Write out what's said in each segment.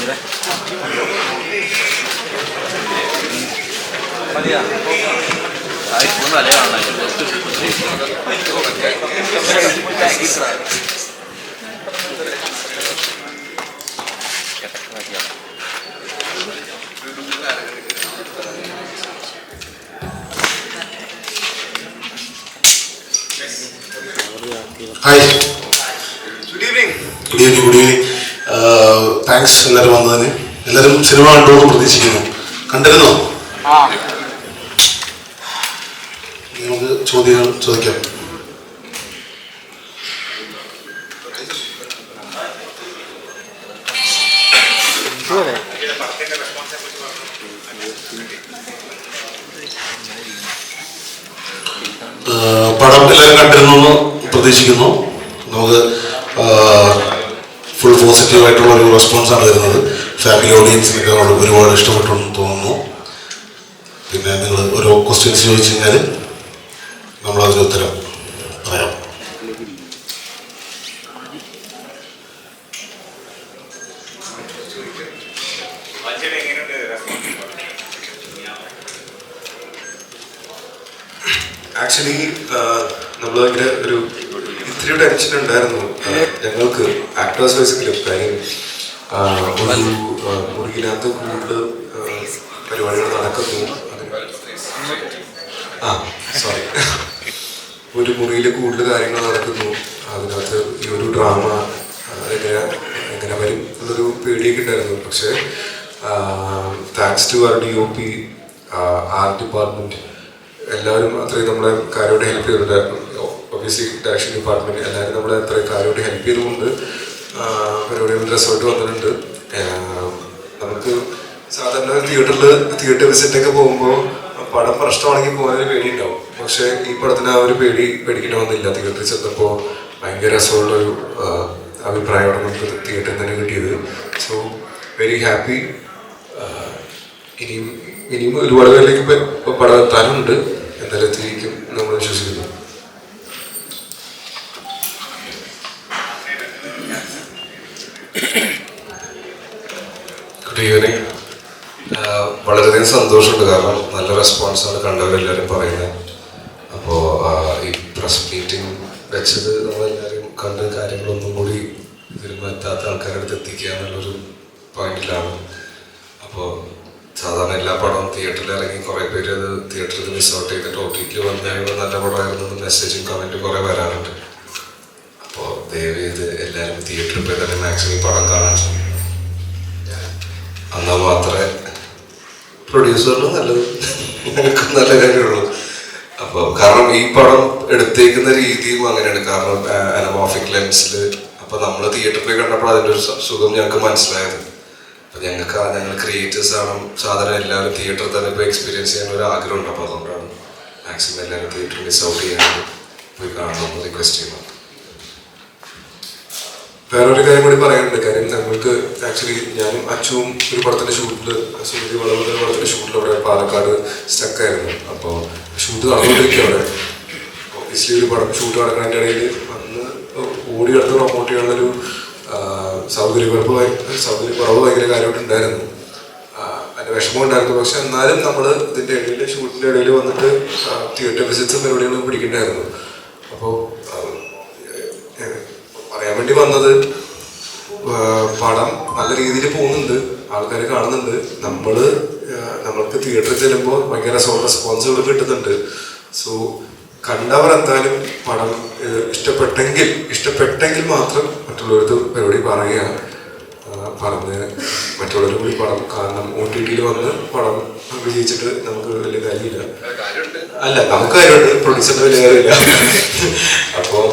Hi, good evening. Good evening, good evening. Thanks എല്ലാവരും വന്നതിന്. എല്ലാവരും സിനിമ കണ്ടുവെന്ന് പ്രതീക്ഷിക്കുന്നു. കണ്ടിരുന്നോ? നമുക്ക് ചോദ്യങ്ങൾ ചോദിക്കാം. പടം എല്ലാവരും കണ്ടിരുന്നു പ്രതീക്ഷിക്കുന്നു. നമുക്ക് ഫുൾ പോസിറ്റീവായിട്ടുള്ള ഒരു റെസ്പോൺസാണ് തരുന്നത്. ഫാമിലി ഓഡിയൻസിനൊക്കെ ഒരുപാട് ഇഷ്ടപ്പെട്ടെന്ന് തോന്നുന്നു. പിന്നെ നിങ്ങൾ ഓരോ ക്വസ്റ്റ്യൻസ് ചോദിച്ചു കഴിഞ്ഞാൽ നമ്മളതിന് ഉത്തരം പറയാം. ആക്ച്വലി നമ്മൾ ഭയങ്കര ഒരു ഇത്തിരി ടെൻഷൻ ഉണ്ടായിരുന്നു ഞങ്ങൾക്ക് ആക്ടേഴ്സ് വൈസിലും. കാര്യം ഒരു മുറിയിനകത്ത് കൂടുതൽ പരിപാടികൾ നടക്കുന്നു. സോറി, ഒരു മുറിയിൽ കൂടുതൽ കാര്യങ്ങൾ നടക്കുന്നു. അതിനകത്ത് ഈ ഒരു ഡ്രാമ എങ്ങനെ വരും എന്നൊരു പേടിയൊക്കെ ഉണ്ടായിരുന്നു. പക്ഷേ thanks to our DOP, art department, എല്ലാവരും അത്രയും നമ്മളെ കാര്യമായിട്ട് ഹെൽപ്പ് ചെയ്തിട്ടുണ്ട്. ഒബ്വിയസ്ലി ഡയറക്ഷൻ ഡിപ്പാർട്ട്മെൻറ്റ് എല്ലാവരും നമ്മളെ അത്രയും കാര്യമായിട്ട് ഹെൽപ്പ് ചെയ്തുകൊണ്ട് പരിപാടികൾ റിസൾട്ട് വന്നിട്ടുണ്ട്. നമുക്ക് സാധാരണ തിയേറ്റർ വിസിറ്റൊക്കെ പോകുമ്പോൾ പടം പ്രശ്നമാണെങ്കിൽ പോകാനൊരു പേടിയുണ്ടാവും. പക്ഷേ ഈ പടത്തിന് ആ ഒരു പേടിക്കേണ്ടി വന്നില്ല. തിയേറ്ററിൽ ചെന്നപ്പോൾ ഭയങ്കര രസമുള്ളൊരു അഭിപ്രായമാണ് നമുക്ക് തിയേറ്ററിൽ തന്നെ കിട്ടിയത്. So very happy. ഇനിയും ഒരുപാട് പേരിലേക്ക് പടം എത്താനുണ്ട്. എന്തായാലും എത്തിയിരിക്കും നമ്മൾ വിശ്വസിക്കുന്നു. Good evening. വളരെയധികം സന്തോഷമുണ്ട്. കാരണം നല്ല റെസ്പോൺസാണ് കണ്ടവരെല്ലാവരും പറയുന്നത്. അപ്പോൾ ഈ പ്രസ് മീറ്റിംഗ് വെച്ചത് നമ്മളെല്ലാവരും കണ്ട കാര്യങ്ങളൊന്നും കൂടി ഇതിലും എത്താത്ത ആൾക്കാരുടെ അടുത്ത് എത്തിക്കുക എന്നുള്ളൊരു പോയിന്റിലാണ്. അപ്പോൾ സാധാരണ എല്ലാ പടവും തിയേറ്ററിൽ ഇറങ്ങി കുറേ പേര് അത് തിയേറ്ററിൽ മിസ് ഔട്ട് ചെയ്തിട്ട് OTT വന്നു കഴിയുമ്പോൾ നല്ല പടമായിരുന്നു മെസ്സേജും കമൻറ്റും കുറേ വരാറുണ്ട്. അപ്പോൾ ദയവ് ചെയ്ത് എല്ലാവരും തിയേറ്ററിൽ പോയി തന്നെ മാക്സിമം പടം കാണാൻ എന്നാൽ മാത്രമേ പ്രൊഡ്യൂസറിന് നല്ലത്, ഞങ്ങൾക്ക് നല്ല കാര്യമുള്ളൂ. അപ്പോൾ കാരണം ഈ പടം എടുത്തേക്കുന്ന രീതിയും അങ്ങനെയാണ്. കാരണം അനമോർഫിക് ലെൻസിൽ അപ്പോൾ നമ്മൾ തിയേറ്ററിൽ പോയി കണ്ടപ്പോൾ അതിൻ്റെ ഒരു സുഖം ഞങ്ങൾക്ക് മനസ്സിലായത്. അപ്പം ഞങ്ങൾ ക്രിയേറ്റേഴ്സ് ആണ് സാധാരണ എല്ലാവരും തിയേറ്ററിൽ തന്നെ ഇപ്പോൾ എക്സ്പീരിയൻസ് ചെയ്യാൻ ഒരു ആഗ്രഹമുണ്ട്. അപ്പോൾ അതുകൊണ്ടാണ് മാക്സിമം എല്ലാവരും തിയേറ്ററിൽ മിസ് ഔട്ട് ചെയ്യാൻ പോയി കാണണമെന്ന് റിക്വസ്റ്റ് ചെയ്യുന്നത്. വേറൊരു കാര്യം കൂടി പറയാനുണ്ട്. കാര്യം ഞങ്ങൾക്ക് ആക്ച്വലി ഞാനും അച്ചുവും ഒരു പടത്തിൻ്റെ ഷൂട്ടിൽ, സുനിധി വളവുന്ന പടത്തിൻ്റെ ഷൂട്ടിൽ അവിടെ പാലക്കാട് സ്റ്റക്കായിരുന്നു. അപ്പോൾ ഷൂട്ട് നടന്നുകൊണ്ടിരിക്കുക അവിടെ. ഒബ്വിയസ്ലി ഒരു പടം ഷൂട്ട് നടക്കുന്നതിൻ്റെ ഇടയിൽ അന്ന് ഓടി അടുത്ത് പ്രൊമോട്ട് ചെയ്യാനുള്ളൊരു സൗകര്യക്കുറവ് ഭയങ്കര കാര്യമായിട്ടുണ്ടായിരുന്നു. അതിൻ്റെ വിഷമം ഉണ്ടായിരുന്നു. പക്ഷെ എന്നാലും നമ്മൾ ഇതിൻ്റെ ഇടയിൽ ഷൂട്ടിൻ്റെ ഇടയിൽ വന്നിട്ട് തിയേറ്റർ വിസിറ്റ്സും പരിപാടികളും പിടിക്കണ്ടായിരുന്നു. അപ്പോൾ പറയാൻ വേണ്ടി വന്നത്, പടം നല്ല രീതിയിൽ പോകുന്നുണ്ട്, ആൾക്കാർ കാണുന്നുണ്ട്. നമ്മൾക്ക് തിയേറ്ററിൽ ചെല്ലുമ്പോൾ ഭയങ്കര റെസ്പോൺസുകൾ കിട്ടുന്നുണ്ട്. സോ കണ്ടവർ എന്തായാലും പടം ഇഷ്ടപ്പെട്ടെങ്കിൽ മാത്രം മറ്റുള്ളവർക്ക് പരിപാടി പറയുക, പറഞ്ഞ് മറ്റുള്ളവർ കൂടി പടം കാണണം. OTT വന്ന് പടം വിജയിച്ചിട്ട് നമുക്ക് വലിയ കാര്യമില്ല. അല്ല, നമുക്ക് കാര്യമുണ്ട്, പ്രൊഡ്യൂസറിന് വലിയ കാര്യമില്ല. അപ്പോൾ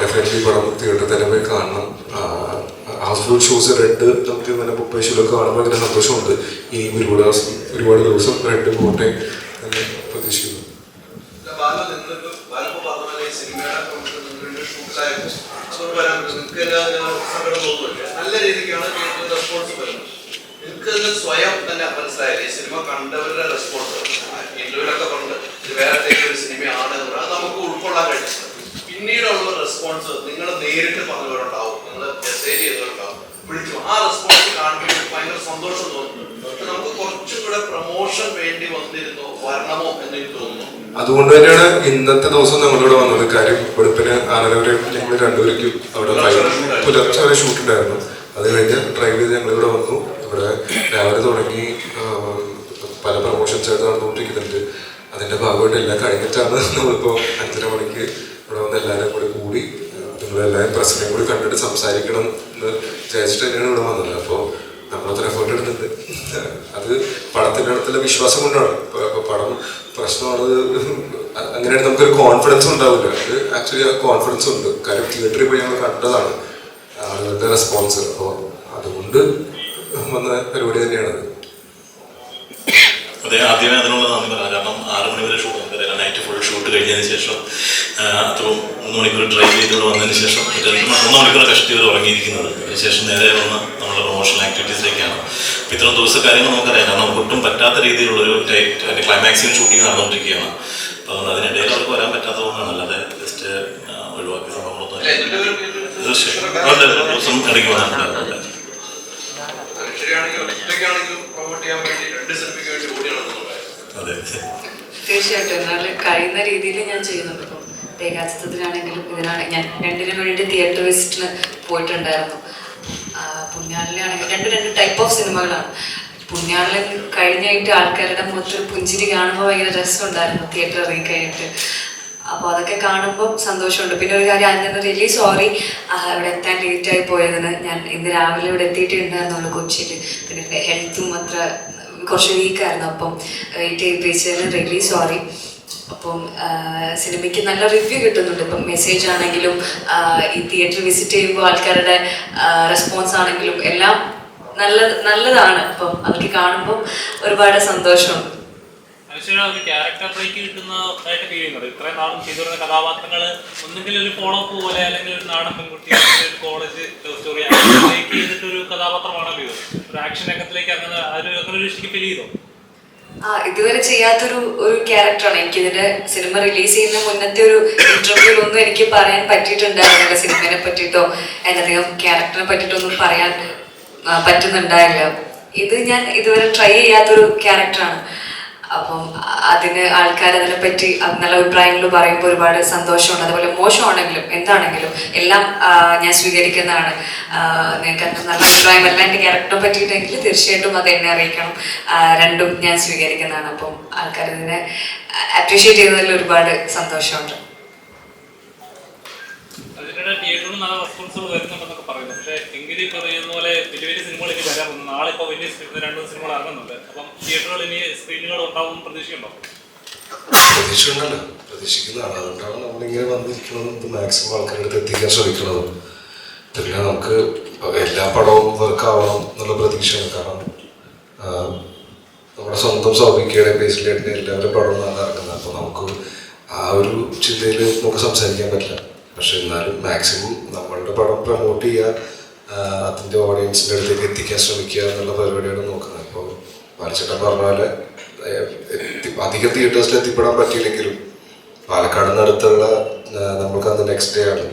ഡെഫിനറ്റ്ലി പടം തിയേറ്ററിൽ തന്നെ പോയി കാണണം. ഹൗസ്ഫുൾ ഷോസ് റെഡ് നമുക്ക് ഇങ്ങനെ ബുക്ക് പൈസയിലൊക്കെ കാണുമ്പോൾ ഭയങ്കര സന്തോഷമുണ്ട്. ഇനിയും ഒരുപാട് ദിവസം റെഡ് പോട്ടെ എന്ന് പ്രതീക്ഷിക്കുന്നു. നല്ല രീതിക്കാണ് റെസ്പോൺസ് വരുന്നത്. എനിക്ക് സ്വയം തന്നെ മനസ്സിലായില്ലേ സിനിമ കണ്ടവരുടെ റെസ്പോൺസ്. ഇന്റർവ്യൂലൊക്കെ കൊണ്ട് ഇത് വേറെ ഒരു സിനിമയാണ് അത് നമുക്ക് ഉൾക്കൊള്ളാൻ കഴിയുന്നത്. പിന്നീടുള്ള റെസ്പോൺസ് നിങ്ങൾ നേരിട്ട് പറഞ്ഞവരുണ്ടാവും, നിങ്ങൾ മെസ്സേജ് ചെയ്തവരുണ്ടാവും, വിളിച്ചു. ആ റെസ്പോൺസ് കാണുമ്പോൾ പ്രൊമോഷൻ വേണ്ടി വന്നിരുന്നോ, വരണമോ എന്ന് എനിക്ക് തോന്നുന്നു. അതുകൊണ്ട് തന്നെയാണ് ഇന്നത്തെ ദിവസം നമ്മളിവിടെ വന്നത്. കാര്യം വെളുപ്പിന് 6:30 വരെ ഞങ്ങൾ രണ്ടുപേർക്കും അവിടെ പുലർച്ചെ വരെ ഷൂട്ട് ഉണ്ടായിരുന്നു. അത് കഴിഞ്ഞ് ഡ്രൈവ് ചെയ്ത് ഞങ്ങളിവിടെ വന്നു. ഇവിടെ രാവിലെ തുടങ്ങി പല പ്രൊമോഷൻസ് ആയിട്ട് നടന്നുകൊണ്ടിരിക്കുന്നുണ്ട്. അതിൻ്റെ ഭാഗമായിട്ട് എല്ലാം കഴിഞ്ഞിട്ടാണ് നമ്മളിപ്പോൾ 5:30 മണിക്ക് ഇവിടെ വന്ന് എല്ലാവരും കൂടി നിങ്ങളെല്ലാവരും പ്രസിനെയും കൂടി കണ്ടിട്ട് സംസാരിക്കണം എന്ന് വിചാരിച്ചിട്ട് തന്നെയാണ് ഇവിടെ വന്നത്. അപ്പോൾ നമ്മളത്ര എഫേർട്ട് എടുത്തിട്ടുണ്ട്. അത് പടത്തിൻ്റെ അടുത്തുള്ള വിശ്വാസം കൊണ്ടാണ്. ഇപ്പോൾ പടം പ്രശ്നമാണ് അങ്ങനെയാണ് നമുക്കൊരു കോൺഫിഡൻസ് ഉണ്ടാവില്ല. അത് ആക്ച്വലി ആ കോൺഫിഡൻസ് ഉണ്ട്. കാര്യം തിയേറ്ററിൽ പോയി ഞങ്ങൾ കണ്ടതാണ് ആളുകളുടെ റെസ്പോൺസ്. അപ്പോൾ അതുകൊണ്ട് വന്ന പരിപാടി തന്നെയാണത്. അതെ, ആദ്യമേ അതിനുള്ള നന്ദി പറയാം. കാരണം 6 മണി വരെ ഷൂട്ട്, നമുക്കറിയാം. നൈറ്റ് ഫുൾ ഷൂട്ട് കഴിഞ്ഞതിന് ശേഷം അത്രയും 3 മണിക്കൂർ ഡ്രൈവ് ചെയ്തുകൊണ്ട് വന്നതിന് ശേഷം 3 മണിക്കൂർ കഷ്ടി വരെ ഉറങ്ങിയിരിക്കുന്നത്. അതിനുശേഷം നേരെ വന്ന് നമ്മുടെ പ്രൊമോഷണൽ ആക്ടിവിറ്റീസിലേക്കാണ്. അപ്പോൾ ഇത്രയും ദിവസത്തെ കാര്യങ്ങൾ നമുക്കറിയാം. കാരണം നമുക്ക് ഒട്ടും പറ്റാത്ത രീതിയിലുള്ളൊരു ടൈറ്റ് അതിൻ്റെ ക്ലൈമാക്സിന് ഷൂട്ടിങ് നടന്നുകൊണ്ടിരിക്കുകയാണ്. അപ്പോൾ അതുകൊണ്ട് അതിനിടയിൽ അവർക്ക് വരാൻ പറ്റാത്തതുകൊണ്ടാണ്. അല്ലാതെ ജസ്റ്റ് ഒഴിവാക്കിയ സംഭവങ്ങളൊന്നും ദിവസം ഇടയ്ക്ക് വന്നിട്ടുണ്ടായിരുന്നു. അതെ, തീർച്ചയായിട്ടും എന്നാൽ കഴിയുന്ന രീതിയിൽ ഞാൻ ചെയ്യുന്നുണ്ട്. ഇപ്പം ഏകാചിത്രത്തിലാണെങ്കിലും ഇതിനാണ് ഞാൻ 2 വേണ്ടി തിയേറ്റർ വിസിറ്റിന് പോയിട്ടുണ്ടായിരുന്നു. പുണ്യാളിലാണെങ്കിൽ 2 ടൈപ്പ് ഓഫ് സിനിമകളാണ്. പുണ്യാളിൽ കഴിഞ്ഞായിട്ട് ആൾക്കാരുടെ മുഖത്തൊരു പുഞ്ചിരി കാണുമ്പോൾ ഭയങ്കര രസമുണ്ടായിരുന്നു തിയേറ്റർ ഇറങ്ങി കഴിഞ്ഞിട്ട്. അപ്പോൾ അതൊക്കെ കാണുമ്പോൾ സന്തോഷമുണ്ട്. പിന്നെ ഒരു കാര്യം, അതിന് റിയലി സോറി ഇവിടെ എത്താൻ ലേറ്റായി പോയതിന്. ഞാൻ ഇന്ന് രാവിലെ ഇവിടെ എത്തിയിട്ടുണ്ടായിരുന്നുള്ളൂ കൊച്ചിയിൽ. പിന്നെ എൻ്റെ ഹെൽത്തും അത്ര കുറച്ച് വീക്കായിരുന്നു. അപ്പം വെയിറ്റ് ചെയ്യിപ്പിച്ചതിന് റിയലി സോറി. അപ്പം സിനിമയ്ക്ക് നല്ല റിവ്യൂ കിട്ടുന്നുണ്ട്. ഇപ്പം മെസ്സേജ് ആണെങ്കിലും ഈ തിയേറ്റർ വിസിറ്റ് ചെയ്യുമ്പോൾ ആൾക്കാരുടെ റെസ്പോൺസ് ആണെങ്കിലും എല്ലാം നല്ലതാണ്. അപ്പം അതൊക്കെ കാണുമ്പോൾ ഒരുപാട് സന്തോഷമുണ്ട്. ഒരു ക്യാരക്ടർ ബ്രേക്ക് കിട്ടുന്നതായിട്ട് ഫീൽ ചെയ്യുന്നത്. ഇത്രയും നാളും ചെയ്തു വരുന്ന കഥാപാത്രങ്ങൾ ഒന്നുകിൽ ഒരു ഫോളോപ്പ് പോലെ, അല്ലെങ്കിൽ ഒരു നാടൻ പെൺകുട്ടി, അല്ലെങ്കിൽ ഒരു കോളേജ് സ്റ്റോറി ബ്രേക്ക് ചെയ്തിട്ടൊരു കഥാപാത്രമാണല്ലോ ഇത്. ഒരു ആക്ഷൻ രംഗത്തിലേക്ക് അങ്ങനെ ഒരു ഫീൽ ചെയ്തോ? ഇതുവരെ ചെയ്യാത്തൊരു ക്യാരക്ടറാണ്. എനിക്കിതിന്റെ സിനിമ റിലീസ് ചെയ്യുന്ന മുന്നത്തെ ഒരു ഇന്റർവ്യൂലൊന്നും എനിക്ക് പറയാൻ പറ്റിയിട്ടുണ്ടായിരുന്നില്ല. സിനിമയെ പറ്റിയിട്ടോ എന്നധികം ക്യാരക്ടറിനെ പറ്റിയിട്ടോ ഒന്നും പറയാൻ പറ്റുന്നുണ്ടായില്ല. ഇത് ഞാൻ ഇതുവരെ ട്രൈ ചെയ്യാത്തൊരു ക്യാരക്ടറാണ്. അപ്പം അതിന് ആൾക്കാർ അതിനെപ്പറ്റി നല്ല അഭിപ്രായങ്ങൾ പറയുമ്പോൾ ഒരുപാട് സന്തോഷമുണ്ട്. അതുപോലെ മോശമാണെങ്കിലും എന്താണെങ്കിലും എല്ലാം ഞാൻ സ്വീകരിക്കുന്നതാണ്. നിങ്ങൾക്ക് നല്ല അഭിപ്രായം എല്ലാം എൻ്റെ ക്യാരക്ടറിനെ പറ്റിയിട്ടെങ്കിൽ തീർച്ചയായിട്ടും അത് എന്നെ അറിയിക്കണം. രണ്ടും ഞാൻ സ്വീകരിക്കുന്നതാണ്. അപ്പം ആൾക്കാർ ഇതിനെ അപ്രീഷിയേറ്റ് ചെയ്യുന്നതിൽ ഒരുപാട് സന്തോഷമുണ്ട്. തിയേറ്ററിൽ നല്ല റെസ്പോൺസുകൾ വരുന്നുണ്ടെന്നൊക്കെ പറയുന്നു. പക്ഷേ എങ്കിലും ഇപ്പോൾ പറയുന്ന പോലെ വലിയ വലിയ സിനിമകളിലേക്ക് വരാറുണ്ട്. നാളെ ഇപ്പോൾ വലിയ 2 സിനിമകൾ ഇറങ്ങുന്നുണ്ട്. അപ്പം തിയേറ്ററുകൾ ഇനി സ്ക്രീനുകൾ ഉണ്ടാവും പ്രതീക്ഷയുണ്ടോ? പ്രതീക്ഷയുണ്ടല്ലോ, പ്രതീക്ഷിക്കുന്നതാണ്. അതുകൊണ്ടാണ് നമ്മളിങ്ങനെ വന്നിരിക്കുന്നതും ഇത് മാക്സിമം ആൾക്കാരുടെ അടുത്ത് എത്തിക്കാൻ ശ്രമിക്കുന്നതും. പിന്നെ നമുക്ക് എല്ലാ പടവും വർക്കാവണം എന്നുള്ള പ്രതീക്ഷയാണ്. കാരണം നമ്മുടെ സ്വന്തം സൗഭിക്കയുടെ ബേസിലായിട്ട് എല്ലാവരും പടവും നല്ല ഇറങ്ങുന്നത്. അപ്പോൾ നമുക്ക് ആ ഒരു ചിന്തയിൽ നമുക്ക് സംസാരിക്കാൻ പറ്റില്ല. പക്ഷെ എന്നാലും മാക്സിമം നമ്മളുടെ പടം പ്രൊമോട്ട് ചെയ്യുക, അതിൻ്റെ ഓഡിയൻസിൻ്റെ അടുത്തേക്ക് എത്തിക്കാൻ ശ്രമിക്കുക എന്നുള്ള പരിപാടിയാണ് നോക്കുന്നത്. ഇപ്പോൾ ബാലചേട്ടൻ പറഞ്ഞ പോലെ അധികം തിയേറ്റേഴ്സിൽ എത്തിപ്പെടാൻ പറ്റിയില്ലെങ്കിലും പാലക്കാട് അടുത്തുള്ള നമുക്ക് അന്ന് നെക്സ്റ്റ് ഡേ ആണ്,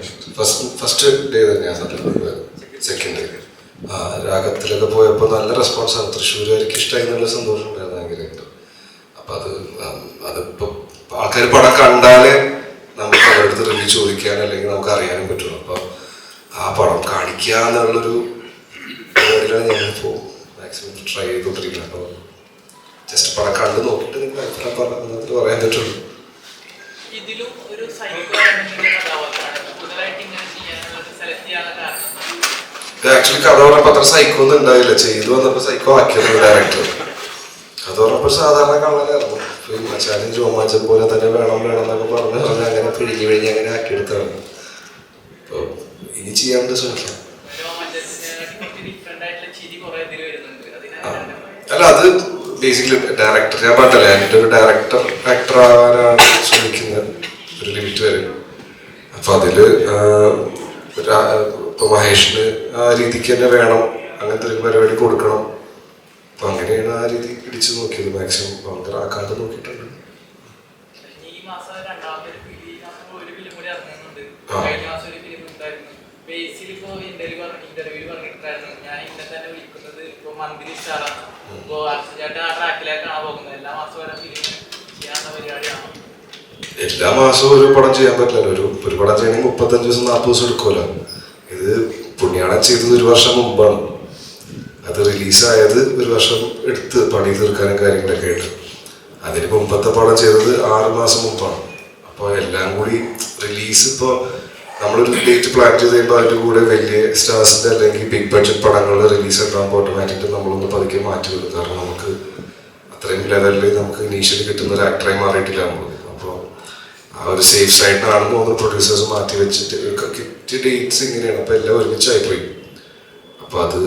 ഫസ്റ്റ് ഡേ തന്നെയാണ്, സെക്കൻഡ് ഡേ രാഗത്തിലൊക്കെ പോയപ്പോൾ നല്ല റെസ്പോൺസാണ്. തൃശ്ശൂരുകാർക്ക് ഇഷ്ടമായി, നല്ല സന്തോഷം ഉണ്ടായിരുന്നു ഭയങ്കരമായിട്ട്. അപ്പം അതിപ്പോൾ ആൾക്കാർ പടം കണ്ടാലേ നമുക്ക് അവരുടെ അടുത്ത് റിവ്യൂ ചോദിക്കാൻ അല്ലെങ്കിൽ നമുക്ക് അറിയാനും പറ്റുള്ളൂ. അപ്പോൾ ആ പടം കാണിക്കുക എന്നുള്ളൊരു പരിപാടിയിലാണ് ഞാനിപ്പോൾ മാക്സിമം ട്രൈ ചെയ്തുകൊണ്ടിരിക്കുന്നത്. അപ്പോൾ ജസ്റ്റ് പടം കണ്ട് നോക്കിയിട്ട് നിങ്ങൾ അഭിപ്രായം പറഞ്ഞിട്ട് പറയാൻ പറ്റുള്ളൂ. ഇതിലും ഒരു സൈക്കോ ആക്ച്വലി കഥ പറഞ്ഞപ്പോൾ അത്ര സൈക്കോ ഒന്നും ഉണ്ടായില്ല. ചെയ്തു വന്നപ്പോൾ സൈക്കോ ആക്കിയത് ഡയറക്ടർ. കഥ പറഞ്ഞപ്പോൾ സാധാരണ കള്ളനായിരുന്നു. മച്ചാനും ജോമാച്ചൻ പോലെ തന്നെ വേണം എന്നൊക്കെ പറഞ്ഞ് അങ്ങനെ പിഴിഞ്ഞ് അങ്ങനെ ആക്കിയെടുത്താണ്. അപ്പോൾ ഇനി ചെയ്യാൻ ശ്രമിക്കാം. അല്ല, അത് ബേസിക്കലി ഡയറക്ടർ, ഞാൻ പറഞ്ഞല്ലേ എൻ്റെ ഒരു ആക്ടർ ആവാനാണ് ശ്രമിക്കുന്നത് ഒരു ലിമിറ്റ് വരെ. അപ്പം അതിൽ ഇപ്പോൾ മഹേഷിന് ആ രീതിക്ക് തന്നെ വേണം, അങ്ങനത്തെ ഒരു പരിപാടി കൊടുക്കണം. അപ്പം അങ്ങനെയാണ് ആ രീതി പിടിച്ചു നോക്കിയത്. മാക്സിമം ഭയങ്കര ആക്കാണ്ട് നോക്കിയിട്ടുണ്ട്. ഈ മാസം 2ാമത്തെ ഒരു ഫിലിം കൂടി ഇറങ്ങുന്നുണ്ട്. കഴിഞ്ഞ മാസം ഒരു ഫിലിം ഉണ്ടായിരുന്നു. ബേസിൽ ഇപ്പോൾ ഇന്റർവ്യൂവിൽ പറഞ്ഞിട്ടുണ്ടായിരുന്നു, ഞാൻ ഇന്നെ തന്നെ വിളിക്കുന്നത് ഇപ്പോൾ മന്ത്ലി സ്റ്റാറാണ്. അപ്പോൾ അർച്ചനേട്ടൻ ആ ട്രാക്കിലേക്കാണ് പോകുന്നത്. എല്ലാ മാസവും വരെ ഫിലിം ചെയ്യാനുള്ള പരിപാടിയാണ്. എല്ലാ മാസവും ഒരു പടം ചെയ്യാൻ പറ്റില്ലല്ലോ. ഒരു പടം ചെയ്യണമെങ്കിൽ 35 ദിവസം 40 ദിവസം എടുക്കുമല്ലോ. ഇത് പുണ്യാളൻ ചെയ്തത് 1 വർഷം മുമ്പാണ്. അത് റിലീസായത് 1 വർഷം എടുത്ത് പണി തീർക്കാനും കാര്യങ്ങളൊക്കെ ആയിട്ട്. അതിന് മുമ്പത്തെ പടം ചെയ്തത് 6 മാസം മുമ്പാണ്. അപ്പോൾ എല്ലാം കൂടി റിലീസ് ഇപ്പോൾ നമ്മളൊരു ഡേറ്റ് പ്ലാൻ ചെയ്ത് കഴിയുമ്പോൾ അതിൻ്റെ കൂടെ വലിയ സ്റ്റാർസിൻ്റെ അല്ലെങ്കിൽ ബിഗ് ബഡ്ജറ്റ് പടങ്ങൾ റിലീസ് ഉണ്ടാകുമ്പോൾ ഓട്ടോമാറ്റിക്കലി നമ്മളൊന്ന് പതുക്കെ മാറ്റി വരും. കാരണം നമുക്ക് അത്രയും ലെവലിൽ നമുക്ക് ഇനീഷ്യലി കിട്ടുന്ന ഒരു ആക്ടറായി മാറിയിട്ടില്ല നമ്മൾ. അപ്പോൾ ആ ഒരു സേഫ് സൈഡിനാണെന്ന് തോന്നുന്നു പ്രൊഡ്യൂസേഴ്സ് മാറ്റി വെച്ചിട്ട് കിറ്റിയ ഡേറ്റ്സ് ഇങ്ങനെയാണ്. അപ്പോൾ എല്ലാം ഒരുമിച്ചായിപ്പോയി. അപ്പോൾ അത്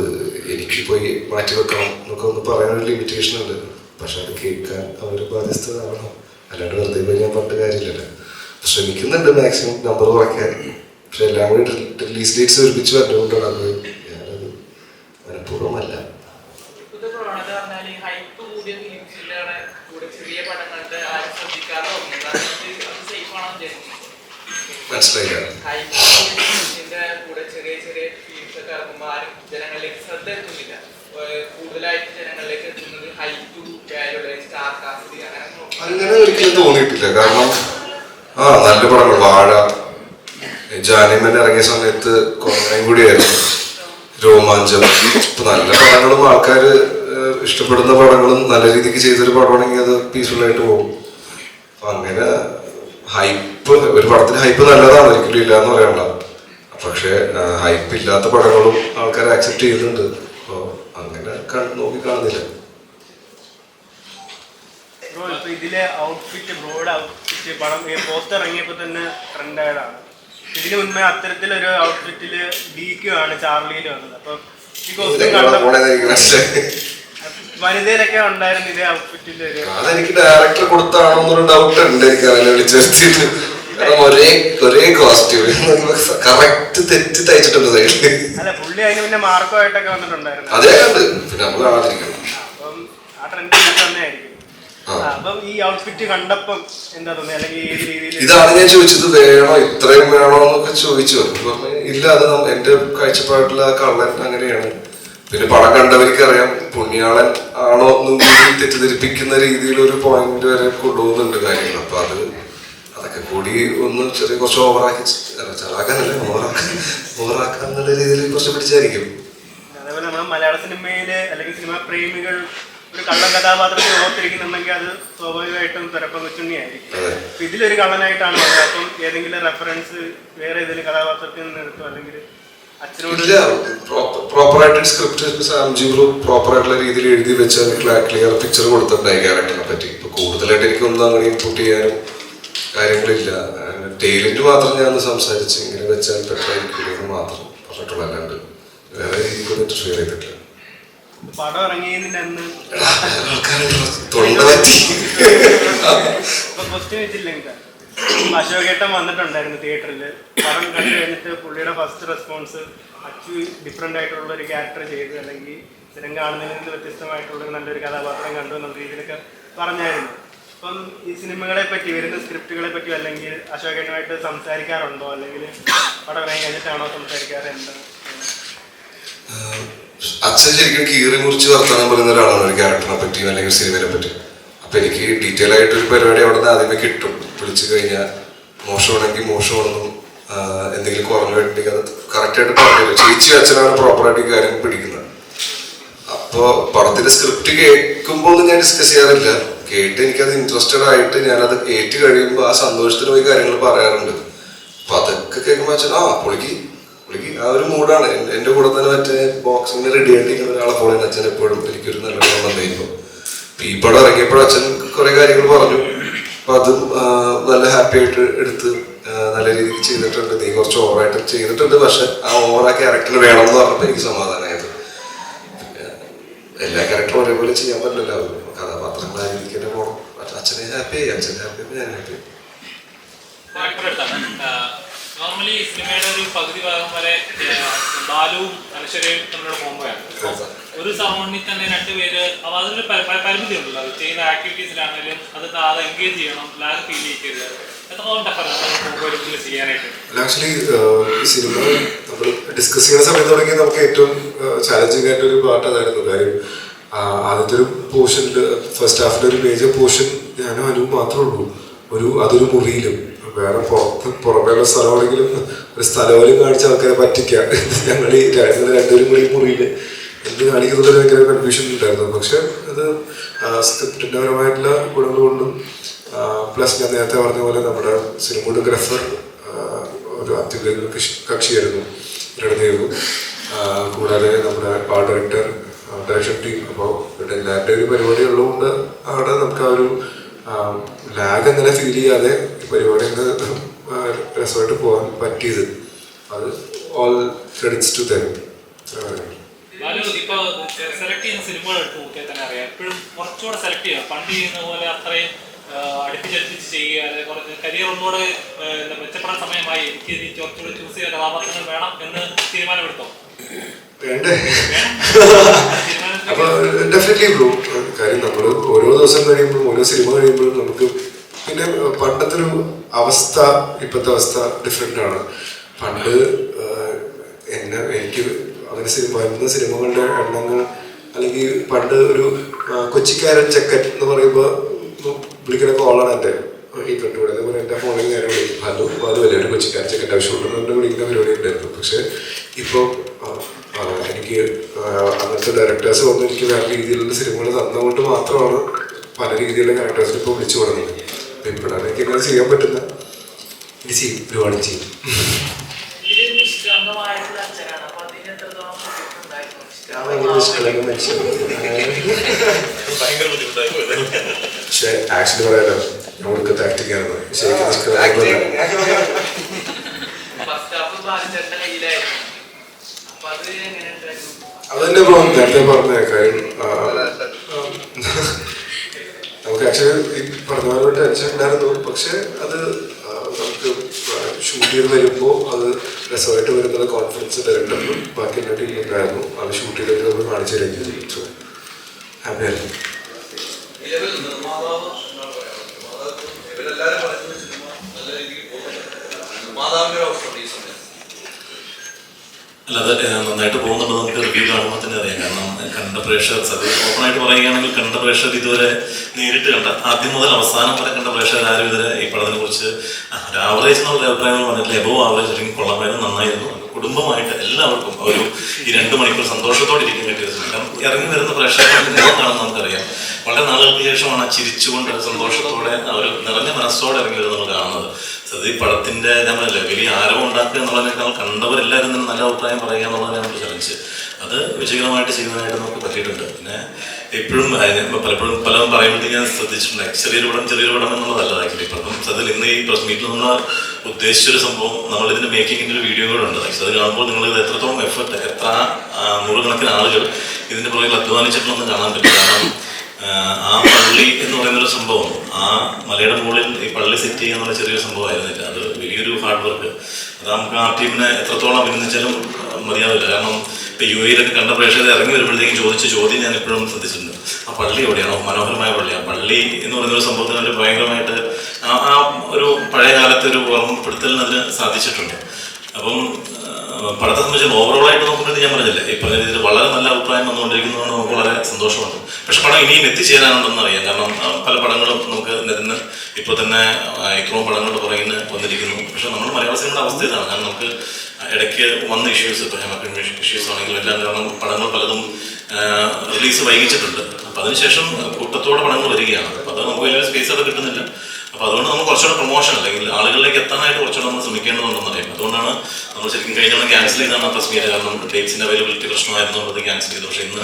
എനിക്ക് പോയി മാറ്റി വെക്കണം എന്നൊക്കെ ഒന്ന് പറയാനൊരു ലിമിറ്റേഷൻ ഉണ്ട്. പക്ഷെ അത് കേൾക്കാൻ അവർ ബാധ്യസ്ഥരാവണം. അല്ലാണ്ട് വെറുതെ പോയി ഞാൻ പറഞ്ഞ കാര്യമില്ലല്ലോ. ശ്രമിക്കുന്നുണ്ട് മാക്സിമം നമ്പർ കുറയ്ക്കാൻ. പക്ഷെ എല്ലാം കൂടി റിലീസ് ഡേറ്റ്സ് ഒരുമിച്ച് പറഞ്ഞുകൊണ്ടാണ് അത് ഞാനത് മനഃപൂർവ്വമല്ല. ഇപ്പോഴത്തെ പ്രവണത പറഞ്ഞാൽ ഈ ഹൈപ്പ് കൂടിയ ഫിലിംസിലാണ് കൂടെ ചെറിയ പടങ്ങളുടെ ആരും ശ്രദ്ധിക്കാതെ തോന്നുന്നത്. അത് സേഫ് ആണെന്ന് വിചാരിക്കുന്നു. മനസ്സിലായില്ല. ഹൈപ്പ് കൂടിയ ഫിലിംസിന്റെ കൂടെ ചെറിയ ചെറിയ ഫിലിംസ് ഒക്കെ ഇറങ്ങുമ്പോൾ ആരും ജനങ്ങളിലേക്ക് ശ്രദ്ധ എത്തുന്നില്ല. കൂടുതലായിട്ട് ജനങ്ങളിലേക്ക് എത്തുന്നത് ഹൈപ്പ് സ്റ്റാർ കാസ്റ്റ് അങ്ങനെ ഒരിക്കലും തോന്നിയിട്ടില്ല. കാരണം നല്ല പടങ്ങൾ വാഴ, ജാനിമൻ ഇറങ്ങിയ സമയത്ത് കൊറോണയും കൂടിയായിരുന്നു, രോമാഞ്ചം. ഇപ്പൊ നല്ല പടങ്ങളും ആൾക്കാർ ഇഷ്ടപ്പെടുന്ന പടങ്ങളും നല്ല രീതിക്ക് ചെയ്തൊരു പടമാണെങ്കിൽ അത് പീസ്ഫുൾ ആയിട്ട് പോകും. അപ്പൊ അങ്ങനെ ഹൈപ്പ്, ഒരു പടത്തിന് ഹൈപ്പ് നല്ലതാണ്, ഒരിക്കലും ഇല്ല എന്ന് പറയാനുള്ള. പക്ഷെ ഹൈപ്പ് ഇല്ലാത്ത പടങ്ങളും ആൾക്കാർ ആക്സെപ്റ്റ് ചെയ്യുന്നുണ്ട്. അപ്പോൾ അങ്ങനെ നോക്കി കാണുന്നില്ല. ഇതിലെ ഔട്ട്ഫിറ്റ്, ബ്രോഡ് ഔട്ട്ഫിറ്റ് പടം പോസ്റ്റർ ഇറങ്ങിയപ്പോൾ തന്നെ ട്രെൻഡായതാണ്. ഇതിന് മുൻപേ അത്തരത്തിലൊരു ഔട്ട്ഫിറ്റില് ഡീക്കാണ് ചാർലിയിൽ വന്നത്. അപ്പം ഈ കോസ്റ്റ്യൂം വനിതയിലൊക്കെ ഉണ്ടായിരുന്നു ഇതേ ഔട്ട്ഫിറ്റിൽ. അതെനിക്ക് ഡയറക്ടർ കൊടുത്താണോ എന്നൊരു ഡൗട്ട് ഉണ്ട് എനിക്ക് അതിനെ വിളിച്ചു വരുത്തിയിട്ട്. കാരണം ഒരേ കോസ്റ്റ്യൂം കറക്റ്റ് തെറ്റി തയ്ച്ചിട്ടുണ്ട് സൈഡില്. അല്ല, പുള്ളി അതിന് പിന്നെ മാർക്കമായിട്ടൊക്കെ വന്നിട്ടുണ്ടായിരുന്നു. അതേ കണ്ട് പിന്നെ നമുക്ക് കാണാതിരിക്കണം. അപ്പം ആ ട്രെൻഡ് തന്നെയായിരിക്കും. അപ്പം ഈ ഔട്ട്ഫിറ്റ് കണ്ടപ്പം എന്താ തോന്നുന്നത്, അല്ലെങ്കിൽ ഏത് രീതിയിൽ? ഇതാണ് ഞാൻ ചോദിച്ചത്, വേണോ ഇത്രയും വേണോ എന്നൊക്കെ ചോദിച്ചു. ഇല്ല, അത് എന്റെ കാഴ്ചപ്പാടിലുള്ള കള്ളൻ അങ്ങനെയാണ്. പിന്നെ പടം കണ്ടവർക്ക് അറിയാം പുണ്യാളൻ ആണോ എന്നും കൂടി തെറ്റിദ്ധരിപ്പിക്കുന്ന രീതിയിൽ ഒരു പോയിന്റ് വരെ കൊണ്ടുപോകുന്നുണ്ട് കാര്യങ്ങൾ. അപ്പൊ അതൊക്കെ കൂടി ഒന്ന് കുറച്ച് ഓവറാക്കി, ചെറാക്കാനല്ലേ ഓവറാക്കാന്നുള്ള രീതിയിൽ കുറച്ച് പിടിച്ചായിരിക്കും. അതേപോലെ നമ്മൾ മലയാള സിനിമയില് അല്ലെങ്കിൽ സിനിമാ പ്രേമികൾ ഒരു കള്ളൻ കഥാപാത്രത്തെ ഓർത്തിരിക്കുന്നുണ്ടെങ്കിൽ അത് സ്വാഭാവികമായിട്ടും തുരപ്പം കൊച്ചുണ്ണിയായിരിക്കും. അപ്പൊ ഇതിലൊരു കള്ളനായിട്ടാണ് വന്നത്. അപ്പം ഏതെങ്കിലും റെഫറൻസ് വേറെ ഏതെങ്കിലും കഥാപാത്രത്തിൽ നിന്ന് എടുത്തു, അല്ലെങ്കിൽ അച്ഛനോട്? ഇല്ല, പ്രോപ്പറായിട്ട് സ്ക്രിപ്റ്റ് സാംജി ബ്രോ പ്രോപ്പറായിട്ടുള്ള രീതിയിൽ എഴുതി വെച്ചാൽ ക്ലിയർ പിക്ചർ കൊടുത്തിട്ടുണ്ടായി ക്യാരക്ടറിനെ പറ്റി. ഇപ്പൊ കൂടുതലായിട്ട് എനിക്കൊന്നും അങ്ങനെ ഇൻപുട്ട് ചെയ്യാനും കാര്യങ്ങളില്ല. ടൈലന്റ് മാത്രം ഞാൻ സംസാരിച്ച് ഇങ്ങനെ വെച്ചാൽ ബെറ്ററായിരിക്കും മാത്രം പറഞ്ഞിട്ടുള്ള, അല്ലാണ്ട് വേറെ രീതിക്കൊന്നും ഷെയർ ചെയ്തിട്ടില്ല. പടം ഇറങ്ങിയതിന്റെ അന്ന് ക്വസ്റ്റ്യൻ വെച്ചില്ലെങ്കിൽ അശോകേട്ടൻ വന്നിട്ടുണ്ടായിരുന്നു തിയേറ്ററിൽ. പടം കണ്ടു കഴിഞ്ഞിട്ട് പുള്ളിയുടെ ഫസ്റ്റ് റെസ്പോൺസ് അച്ചു ഡിഫറെൻ്റ് ആയിട്ടുള്ള ഒരു ക്യാരക്ടർ ചെയ്തു, അല്ലെങ്കിൽ സ്ഥിരം കാണുന്നതിൽ നിന്ന് വ്യത്യസ്തമായിട്ടുള്ള നല്ലൊരു കഥാപാത്രം കണ്ടു എന്നുള്ള രീതിയിലൊക്കെ പറഞ്ഞായിരുന്നു. അപ്പം ഈ സിനിമകളെ പറ്റി, വരുന്ന സ്ക്രിപ്റ്റുകളെ പറ്റി അല്ലെങ്കിൽ അശോകേട്ടനുമായിട്ട് സംസാരിക്കാറുണ്ടോ, അല്ലെങ്കിൽ പടം ഇറങ്ങി കഴിഞ്ഞിട്ടാണോ സംസാരിക്കാറ്? എന്താ അച്ഛൻ ശരിക്കും കീറി മുറിച്ച് വർത്തമാനം പറയുന്ന ഒരാളാണ് ഒരു ക്യാരക്ടറിനെ പറ്റിയും അല്ലെങ്കിൽ സിനിമയെ പറ്റി. അപ്പൊ എനിക്ക് ഡീറ്റെയിൽ ആയിട്ടൊരു പരിപാടി അവിടെ നിന്ന് ആദ്യമേ കിട്ടും. വിളിച്ചു കഴിഞ്ഞാൽ മോശമാണെങ്കിൽ മോശമാണെന്നും എന്തെങ്കിലും കുറഞ്ഞിട്ടുണ്ടെങ്കിൽ അത് കറക്റ്റായിട്ട് പറഞ്ഞു. ചേച്ചി അച്ഛനാണ് പ്രോപ്പറായിട്ട് ഈ കാര്യം പിടിക്കുന്നത്. അപ്പോൾ പടത്തിന്റെ സ്ക്രിപ്റ്റ് കേൾക്കുമ്പോൾ ഒന്നും ഞാൻ ഡിസ്കസ് ചെയ്യാറില്ല. കേട്ട് എനിക്കത് ഇൻട്രസ്റ്റഡ് ആയിട്ട് ഞാനത് കേട്ട് കഴിയുമ്പോൾ ആ സന്തോഷത്തിന് പോയി കാര്യങ്ങൾ പറയാറുണ്ട്. അപ്പൊ അതൊക്കെ കേൾക്കുമ്പോൾ അച്ഛൻ പൊളിക്ക് ആ ഒരു മൂഡാണ്. എൻ്റെ കൂടെ തന്നെ മറ്റേ ബോക്സിങ്ങിന് റെഡി ആയിട്ടിരിക്കുന്ന ഒരാളെ പോലെ അച്ഛൻ എപ്പോഴും എനിക്കൊരു നല്ല പടം വന്നിരുന്നു. ഈ പടം ഇറങ്ങിയപ്പോൾ അച്ഛൻ കുറെ കാര്യങ്ങൾ പറഞ്ഞു. അപ്പൊ അതും നല്ല ഹാപ്പി ആയിട്ട് എടുത്ത് നല്ല രീതിക്ക് ചെയ്തിട്ടുണ്ട്. നീ കുറച്ച് ഓവറായിട്ട് ചെയ്തിട്ടുണ്ട്, പക്ഷെ ആ ഓവർ ആ ക്യാരക്ടറിന് വേണം എന്ന് പറഞ്ഞപ്പോൾ എനിക്ക് സമാധാനമായത്. എല്ലാ ക്യാരക്ടറും ഒരേപോലെ ചെയ്യാൻ പറ്റില്ല, കഥാപാത്രങ്ങളായിരിക്കും തന്നെ പോകണം. അച്ഛനെ ഹാപ്പി ആയി, അച്ഛനെ ഹാപ്പി ആയി, ഞാൻ ഹാപ്പി. നോർമലി സിനിമയുടെ ഒരു പകുതി ഭാഗം വരെ ബാലുവും അനശ്വരയും തമ്മിലുള്ള കോമ്പോയാണ്. ഒരു സറൗണ്ടിൽ തന്നെ രണ്ടുപേര്, അപ്പോൾ അതിനൊരു പരിമിതി ഉണ്ടല്ലോ. അത് ചെയ്യുന്ന ആക്ടിവിറ്റീസിലാണെങ്കിലും അത് എൻഗേജ് ചെയ്യണം, ലാഗ് ഫീൽ ചെയ്യരുത്. എത്രത്തോളം ടഫാണ് കോമ്പോയിൽ ചെയ്യാനായിട്ട്? ആക്ച്വലി ഈ സിനിമ നമ്മൾ ഡിസ്കസ് ചെയ്യുന്ന സമയത്ത് തുടങ്ങി നമുക്ക് ഏറ്റവും ചാലഞ്ചിങ് ആയിട്ടൊരു പാർട്ട് അതായിരുന്നു. കാര്യം ആദ്യത്തെ ഒരു പോർഷനിൽ ഫസ്റ്റ് ഹാഫിലെ ഒരു മേജർ പോർഷൻ ഞാനും അനുവും മാത്രമേ ഉള്ളൂ. അതൊരു മുറിയിലും വേറെ പുറമേയുള്ള സ്ഥലമാണെങ്കിലും ഒരു സ്ഥലവും കാണിച്ച ആൾക്കാരെ പറ്റിക്കാം. ഞങ്ങൾ ഈ രണ്ടുപേരും കൂടി മുറിയിൽ എന്ത് കാണിക്കുന്നതിൽ ഭയങ്കര കൺഫ്യൂഷൻ ഉണ്ടായിരുന്നു. പക്ഷെ അത് സ്ക്രിപ്റ്റിൻ്റെ പരമായിട്ടുള്ള ഗുണങ്ങൾ കൊണ്ടും പ്ലസ് ഞാൻ നേരത്തെ പറഞ്ഞ പോലെ നമ്മുടെ സിനിമോഗ്രാഫർ ഒരു അത്യുഗ്രഹ കക്ഷിയായിരുന്നു രണദേവ്. കൂടാതെ നമ്മുടെ ആർട്ട് ഡയറക്ടർ, ഡയറക്ഷൻ ടീം. അപ്പോൾ ഇവിടെ എല്ലാവരുടെ ഒരു പരിപാടി ഉള്ളതുകൊണ്ട് അവിടെ നമുക്ക് ആ ഒരു ലാഗ് അങ്ങനെ ഫീൽ ചെയ്യാതെ പരിപാടി രസമായിട്ട് പോകാൻ പറ്റിയത്. അത് ഓൾ ക്രെഡിറ്റ്സ് ടു ദം. ഇപ്പൊ സെലക്ട് ചെയ്യുന്ന സിനിമകൾ എടുത്ത് നോക്കിയാൽ തന്നെ അറിയാം, എപ്പോഴും കുറച്ചുകൂടെ സെലക്ട് ചെയ്യുക. പണ്ട് ചെയ്യുന്ന പോലെ അത്രയും അടുപ്പിച്ചടുപ്പിച്ച് ചെയ്യുക, അതായത് കുറച്ച് കരിയർ ഒന്നുകൂടെ മെച്ചപ്പെടാൻ സമയമായി, എനിക്ക് കുറച്ചുകൂടെ ചൂസ് ചെയ്ത കഥാപാത്രങ്ങൾ വേണം എന്ന് തീരുമാനമെടുത്തോ? വേണ്ടേ? അപ്പൊ ഡെഫിനറ്റ്ലി ബ്രോ. കാര്യം നമ്മൾ ഓരോ ദിവസം കഴിയുമ്പോഴും ഓരോ സിനിമ കഴിയുമ്പോഴും നമുക്ക് പിന്നെ പണ്ടത്തെ ഒരു അവസ്ഥ ഇപ്പോഴത്തെ അവസ്ഥ ഡിഫറെൻ്റ് ആണ്. പണ്ട് എനിക്ക് അങ്ങനെ വരുന്ന സിനിമകളുടെ എണ്ണങ്ങൾ, അല്ലെങ്കിൽ പണ്ട് ഒരു കൊച്ചിക്കാരൻ ചെക്കൻ എന്ന് പറയുമ്പോൾ വിളിക്കുന്ന കോളാണ് എൻ്റെ ഈ പെട്ടുകൂടെ. അതേപോലെ എൻ്റെ ഫോണിൽ നേരെ വിളിക്കും, ഹലോ അതുമല്ലേ ഒരു കൊച്ചിക്കാരൻ ചെക്കൻ്റെ ആവശ്യമുണ്ടെന്ന് വിളിക്കുന്ന പരിപാടി ഉണ്ടായിരുന്നു. പക്ഷെ ഇപ്പോൾ എനിക്ക് അങ്ങനത്തെ ഡയറക്ടേഴ്സ് വന്ന് എനിക്ക് വേറെ രീതിയിലുള്ള സിനിമകൾ തന്നുകൊണ്ട് മാത്രമാണ് പല രീതിയിലുള്ള ക്യാരക്ടേഴ്സിന് ഇപ്പോൾ വിളിച്ചു കൊടുക്കുന്നത്. അപ്പം ഇപ്പോഴാണ് എനിക്ക് ഇങ്ങനെ ചെയ്യാൻ പറ്റുന്ന ഇത് ചെയ്യും, ഒരുപാട് ചെയ്യും. പക്ഷെ ആക്ച്വലി പറയാലോ നമ്മൾക്ക് ആക്ടിങ് ആണ് അതെന്നെ ബ്രോ നേരത്തെ പറഞ്ഞ കാര്യം. നമുക്ക് ആക്ച്വലി ഈ പറഞ്ഞ പോലെ ടെൻഷൻ ഉണ്ടായിരുന്നു. പക്ഷെ അത് നമുക്ക് ഷൂട്ട് ചെയ്ത് വരുമ്പോൾ അത് രസമായിട്ട് വരുന്നത് കോൺഫിഡൻസ് ഡയറക്ടറിലും ബാക്കി എല്ലാ ടീമിലുണ്ടായിരുന്നു. അത് ഷൂട്ട് ചെയ്തിട്ട് നമ്മൾ കാണിച്ചു തരുകയും ചെയ്തു. സോ ഹാപ്പിയായിരുന്നു. അല്ലാതെ നന്നായിട്ട് പോകുന്നുണ്ട്. നമുക്ക് റിവ്യൂ കാണുമ്പോൾ തന്നെ അറിയാം. കാരണം കണ്ട പ്രേക്ഷകർ, അത് ഓപ്പണായിട്ട് പറയുകയാണെങ്കിൽ കണ്ട പ്രേക്ഷകർ ഇതുവരെ നേരിട്ട് കണ്ട ആദ്യം മുതൽ അവസാനം വരെ കണ്ട പ്രേക്ഷകർ ആരും ഇതുവരെ ഈ പടത്തിനെ കുറിച്ച് ഒരു ആവറേജ് എന്നുള്ള അഭിപ്രായങ്ങൾ പറഞ്ഞിട്ടില്ല. എബോവ് ആവറേജ് അല്ലെങ്കിൽ കൊള്ളാമായിരുന്നു, നന്നായിരുന്നു. കുടുംബമായിട്ട് എല്ലാവർക്കും ഒരു ഈ 2 മണിക്കൂർ സന്തോഷത്തോടെ ഇരിക്കാൻ പറ്റിയ കാരണം ഇറങ്ങി വരുന്ന പ്രേക്ഷകർക്ക് മുഖത്താണെന്ന് നമുക്കറിയാം. വളരെ നാളുകൾക്ക് ശേഷമാണ് ചിരിച്ചുകൊണ്ട് സന്തോഷത്തോടെ അവർ നിറഞ്ഞ മനസ്സോടെ ഇറങ്ങി വരുന്നത് നമ്മൾ കാണുന്നത്. ഈ പടത്തിന്റെ ഞാൻ പറഞ്ഞില്ല, വലിയ ആരവം ഉണ്ടാക്കുക എന്നുള്ളതിനേക്കാൾ കണ്ടവരെല്ലാവരും തന്നെ നല്ല അഭിപ്രായം പറയുക എന്നുള്ളതാണ് നമ്മുടെ ചലഞ്ച്. അത് വിജയകരമായിട്ട് ചെയ്യുന്നതായിട്ട് നമുക്ക് പറ്റിയിട്ടുണ്ട്. പിന്നെ എപ്പോഴും പലപ്പോഴും പലതും പറയുമ്പോഴത്തേക്ക് ഞാൻ ശ്രദ്ധിച്ചിട്ടുണ്ട്, ചെറിയൊരു പടം എന്നുള്ളതല്ല ആക്ച്വലി. ഇപ്പം അതിൽ ഇന്ന് ഈ പ്രസ് മീറ്റിൽ നമ്മൾ ഉദ്ദേശിച്ചൊരു സംഭവം, നമ്മളിതിൻ്റെ മേക്കിങ്ങിൻ്റെ ഒരു വീഡിയോ കൂടെ ഉണ്ട്. അത് കാണുമ്പോൾ നിങ്ങൾ ഇത് എത്രത്തോളം എഫർട്ട്, എത്ര നൂറുകണക്കിന് ആളുകൾ ഇതിൻ്റെ പുറകിൽ അധ്വാനിച്ചിട്ടുണ്ടെന്ന് കാണാൻ പറ്റും. കാരണം ആ പള്ളി എന്ന് പറയുന്നൊരു സംഭവം, ആ മലയുടെ മുകളിൽ ഈ പള്ളി സെറ്റ് ചെയ്യാന്നുള്ള ചെറിയൊരു സംഭവമായിരുന്നില്ല. അത് വലിയൊരു ഹാർഡ് വർക്ക്. അത് നമുക്ക് ആ ടീമിനെ എത്രത്തോളം അഭിനന്ദിച്ചാലും മതിയാവില്ല. കാരണം ഇപ്പം UAE-ലൊക്കെ കണ്ട പ്രേക്ഷകർ ഇറങ്ങി വരുമ്പോഴത്തേക്കും ചോദിച്ച ചോദ്യം ഞാൻ എപ്പോഴും ശ്രദ്ധിച്ചിട്ടുണ്ട്, ആ പള്ളി എവിടെയാണോ? മനോഹരമായ പള്ളിയാണ്. പള്ളി എന്ന് പറയുന്നൊരു സംഭവത്തിന് ഒരു ഭയങ്കരമായിട്ട് ആ ഒരു പഴയ കാലത്തെ ഒരു ഓർമ്മപ്പെടുത്തലിന് അതിന് സാധിച്ചിട്ടുണ്ട്. അപ്പം പടത്തെ സംബന്ധിച്ച് ഓവറോളായിട്ട് നോക്കുമ്പോഴത്തേക്ക് ഞാൻ പറഞ്ഞില്ലേ, ഈ പറഞ്ഞ രീതിയിൽ വളരെ നല്ല അഭിപ്രായം വന്നുകൊണ്ടിരിക്കുന്നതുകൊണ്ട് നമുക്ക് വളരെ സന്തോഷമുണ്ട്. പക്ഷെ പടം ഇനിയും എത്തിച്ചേരാനുണ്ടെന്ന് അറിയാം. കാരണം പല പടങ്ങളും നമുക്ക് നിരന്ന് ഇപ്പോൾ തന്നെ ഇത്രയും പടങ്ങളുടെ പുറകിന് വന്നിരിക്കുന്നു. പക്ഷെ നമ്മൾ മലയാള സിനിമയുടെ അവസ്ഥ ഇതാണ്. കാരണം നമുക്ക് ഇടയ്ക്ക് വന്ന ഇഷ്യൂസ്, ഇപ്പോൾ ഹെമറ്റോമി ഇഷ്യൂസ് ആണെങ്കിലും എല്ലാം കാരണം പടങ്ങൾ പലതും റിലീസ് വൈകിച്ചിട്ടുണ്ട്. അപ്പോൾ അതിനുശേഷം കൂട്ടത്തോടെ പടങ്ങൾ വരികയാണ്. അപ്പോൾ അത് നമുക്ക് വലിയൊരു സ്പേസ് അവിടെ കിട്ടുന്നില്ല. അപ്പോൾ അതുകൊണ്ട് നമ്മൾ കുറച്ചുകൂടെ പ്രൊമോഷൻ അല്ലെങ്കിൽ ആളുകളിലേക്ക് എത്താനായിട്ട് കുറച്ചുകൂടെ നമ്മൾ ശ്രമിക്കേണ്ടതുണ്ടെന്ന് അറിയാം. അതുകൊണ്ടാണ് നമ്മൾ ശരിക്കും കഴിഞ്ഞ ക്യാൻസൽ ചെയ്താണ് പ്രസ് മീറ്റ്. കാരണം ഡേറ്റ്സിൻ്റെ അവൈലബിലിറ്റി പ്രശ്നമായിരുന്നു, അത് ക്യാൻസൽ ചെയ്തു. പക്ഷേ ഇന്ന്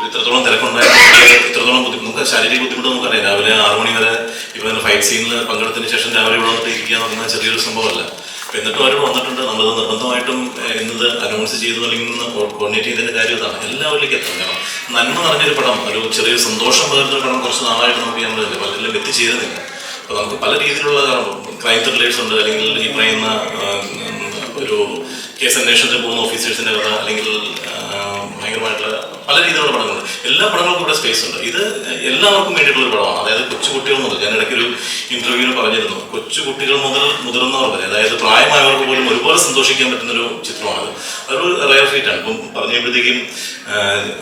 ഇത്രത്തോളം തിരക്കുണ്ടായിരുന്നു, ഇത്രത്തോളം നമുക്ക് ശാരീരിക ബുദ്ധിമുട്ട് നമുക്കറിയാം. രാവിലെ 6 മണി വരെ ഇപ്പോൾ ഫൈറ്റ് സീനിൽ പങ്കെടുത്തതിന് ശേഷം രാവിലെ ഇവിടെ വന്നിട്ട് ഇരിക്കുക എന്ന് പറഞ്ഞാൽ ചെറിയൊരു സംഭവമല്ല. അപ്പോൾ എന്നിട്ടും അവരോട് വന്നിട്ടുണ്ട്. നമ്മളത് നിർബന്ധമായിട്ടും ഇന്നത് അനൗൺസ് ചെയ്തു അല്ലെങ്കിൽ കോർഡിനേറ്റ് ചെയ്തതിൻ്റെ കാര്യം ഇതാണ്, എല്ലാവരിലേക്ക് എത്താൻ. കാരണം നന്മ നിറഞ്ഞൊരു പടം, ഒരു ചെറിയൊരു സന്തോഷം പകർന്നൊരു പടം കുറച്ച് നാളായിട്ട് നമുക്ക് ചെയ്യാൻ പറ്റില്ല, പലരിലും എത്തിച്ചേരുന്നില്ല. അപ്പോൾ നമുക്ക് പല രീതിയിലുള്ള ക്രൈം ത്രില്ലേഴ്സ് ഉണ്ട്, അല്ലെങ്കിൽ ഈ പറയുന്ന ഒരു കേസ് അന്വേഷണത്തിൽ പോകുന്ന ഓഫീസേഴ്സിൻ്റെ കഥ, അല്ലെങ്കിൽ ഭയങ്കരമായിട്ടുള്ള പല രീതിയിലുള്ള പടങ്ങളുണ്ട്. എല്ലാ പടങ്ങൾക്കും ഇവിടെ സ്പേസ് ഉണ്ട്. ഇത് എല്ലാവർക്കും വേണ്ടിയിട്ടുള്ള ഒരു പടമാണ്. അതായത് കൊച്ചുകുട്ടികൾ മുതൽ, ഞാൻ ഇടയ്ക്കൊരു ഇന്റർവ്യൂവിൽ പറഞ്ഞിരുന്നു, കൊച്ചുകുട്ടികൾ മുതൽ മുതിർന്നവർ വരെ, അതായത് പ്രായമായവർക്ക് പോലും ഒരുപോലെ സന്തോഷിക്കാൻ പറ്റുന്നൊരു ചിത്രമാണത്. അതൊരു റയർ ഫീറ്റാണ്. ഇപ്പം പറഞ്ഞപ്പോഴത്തേക്കും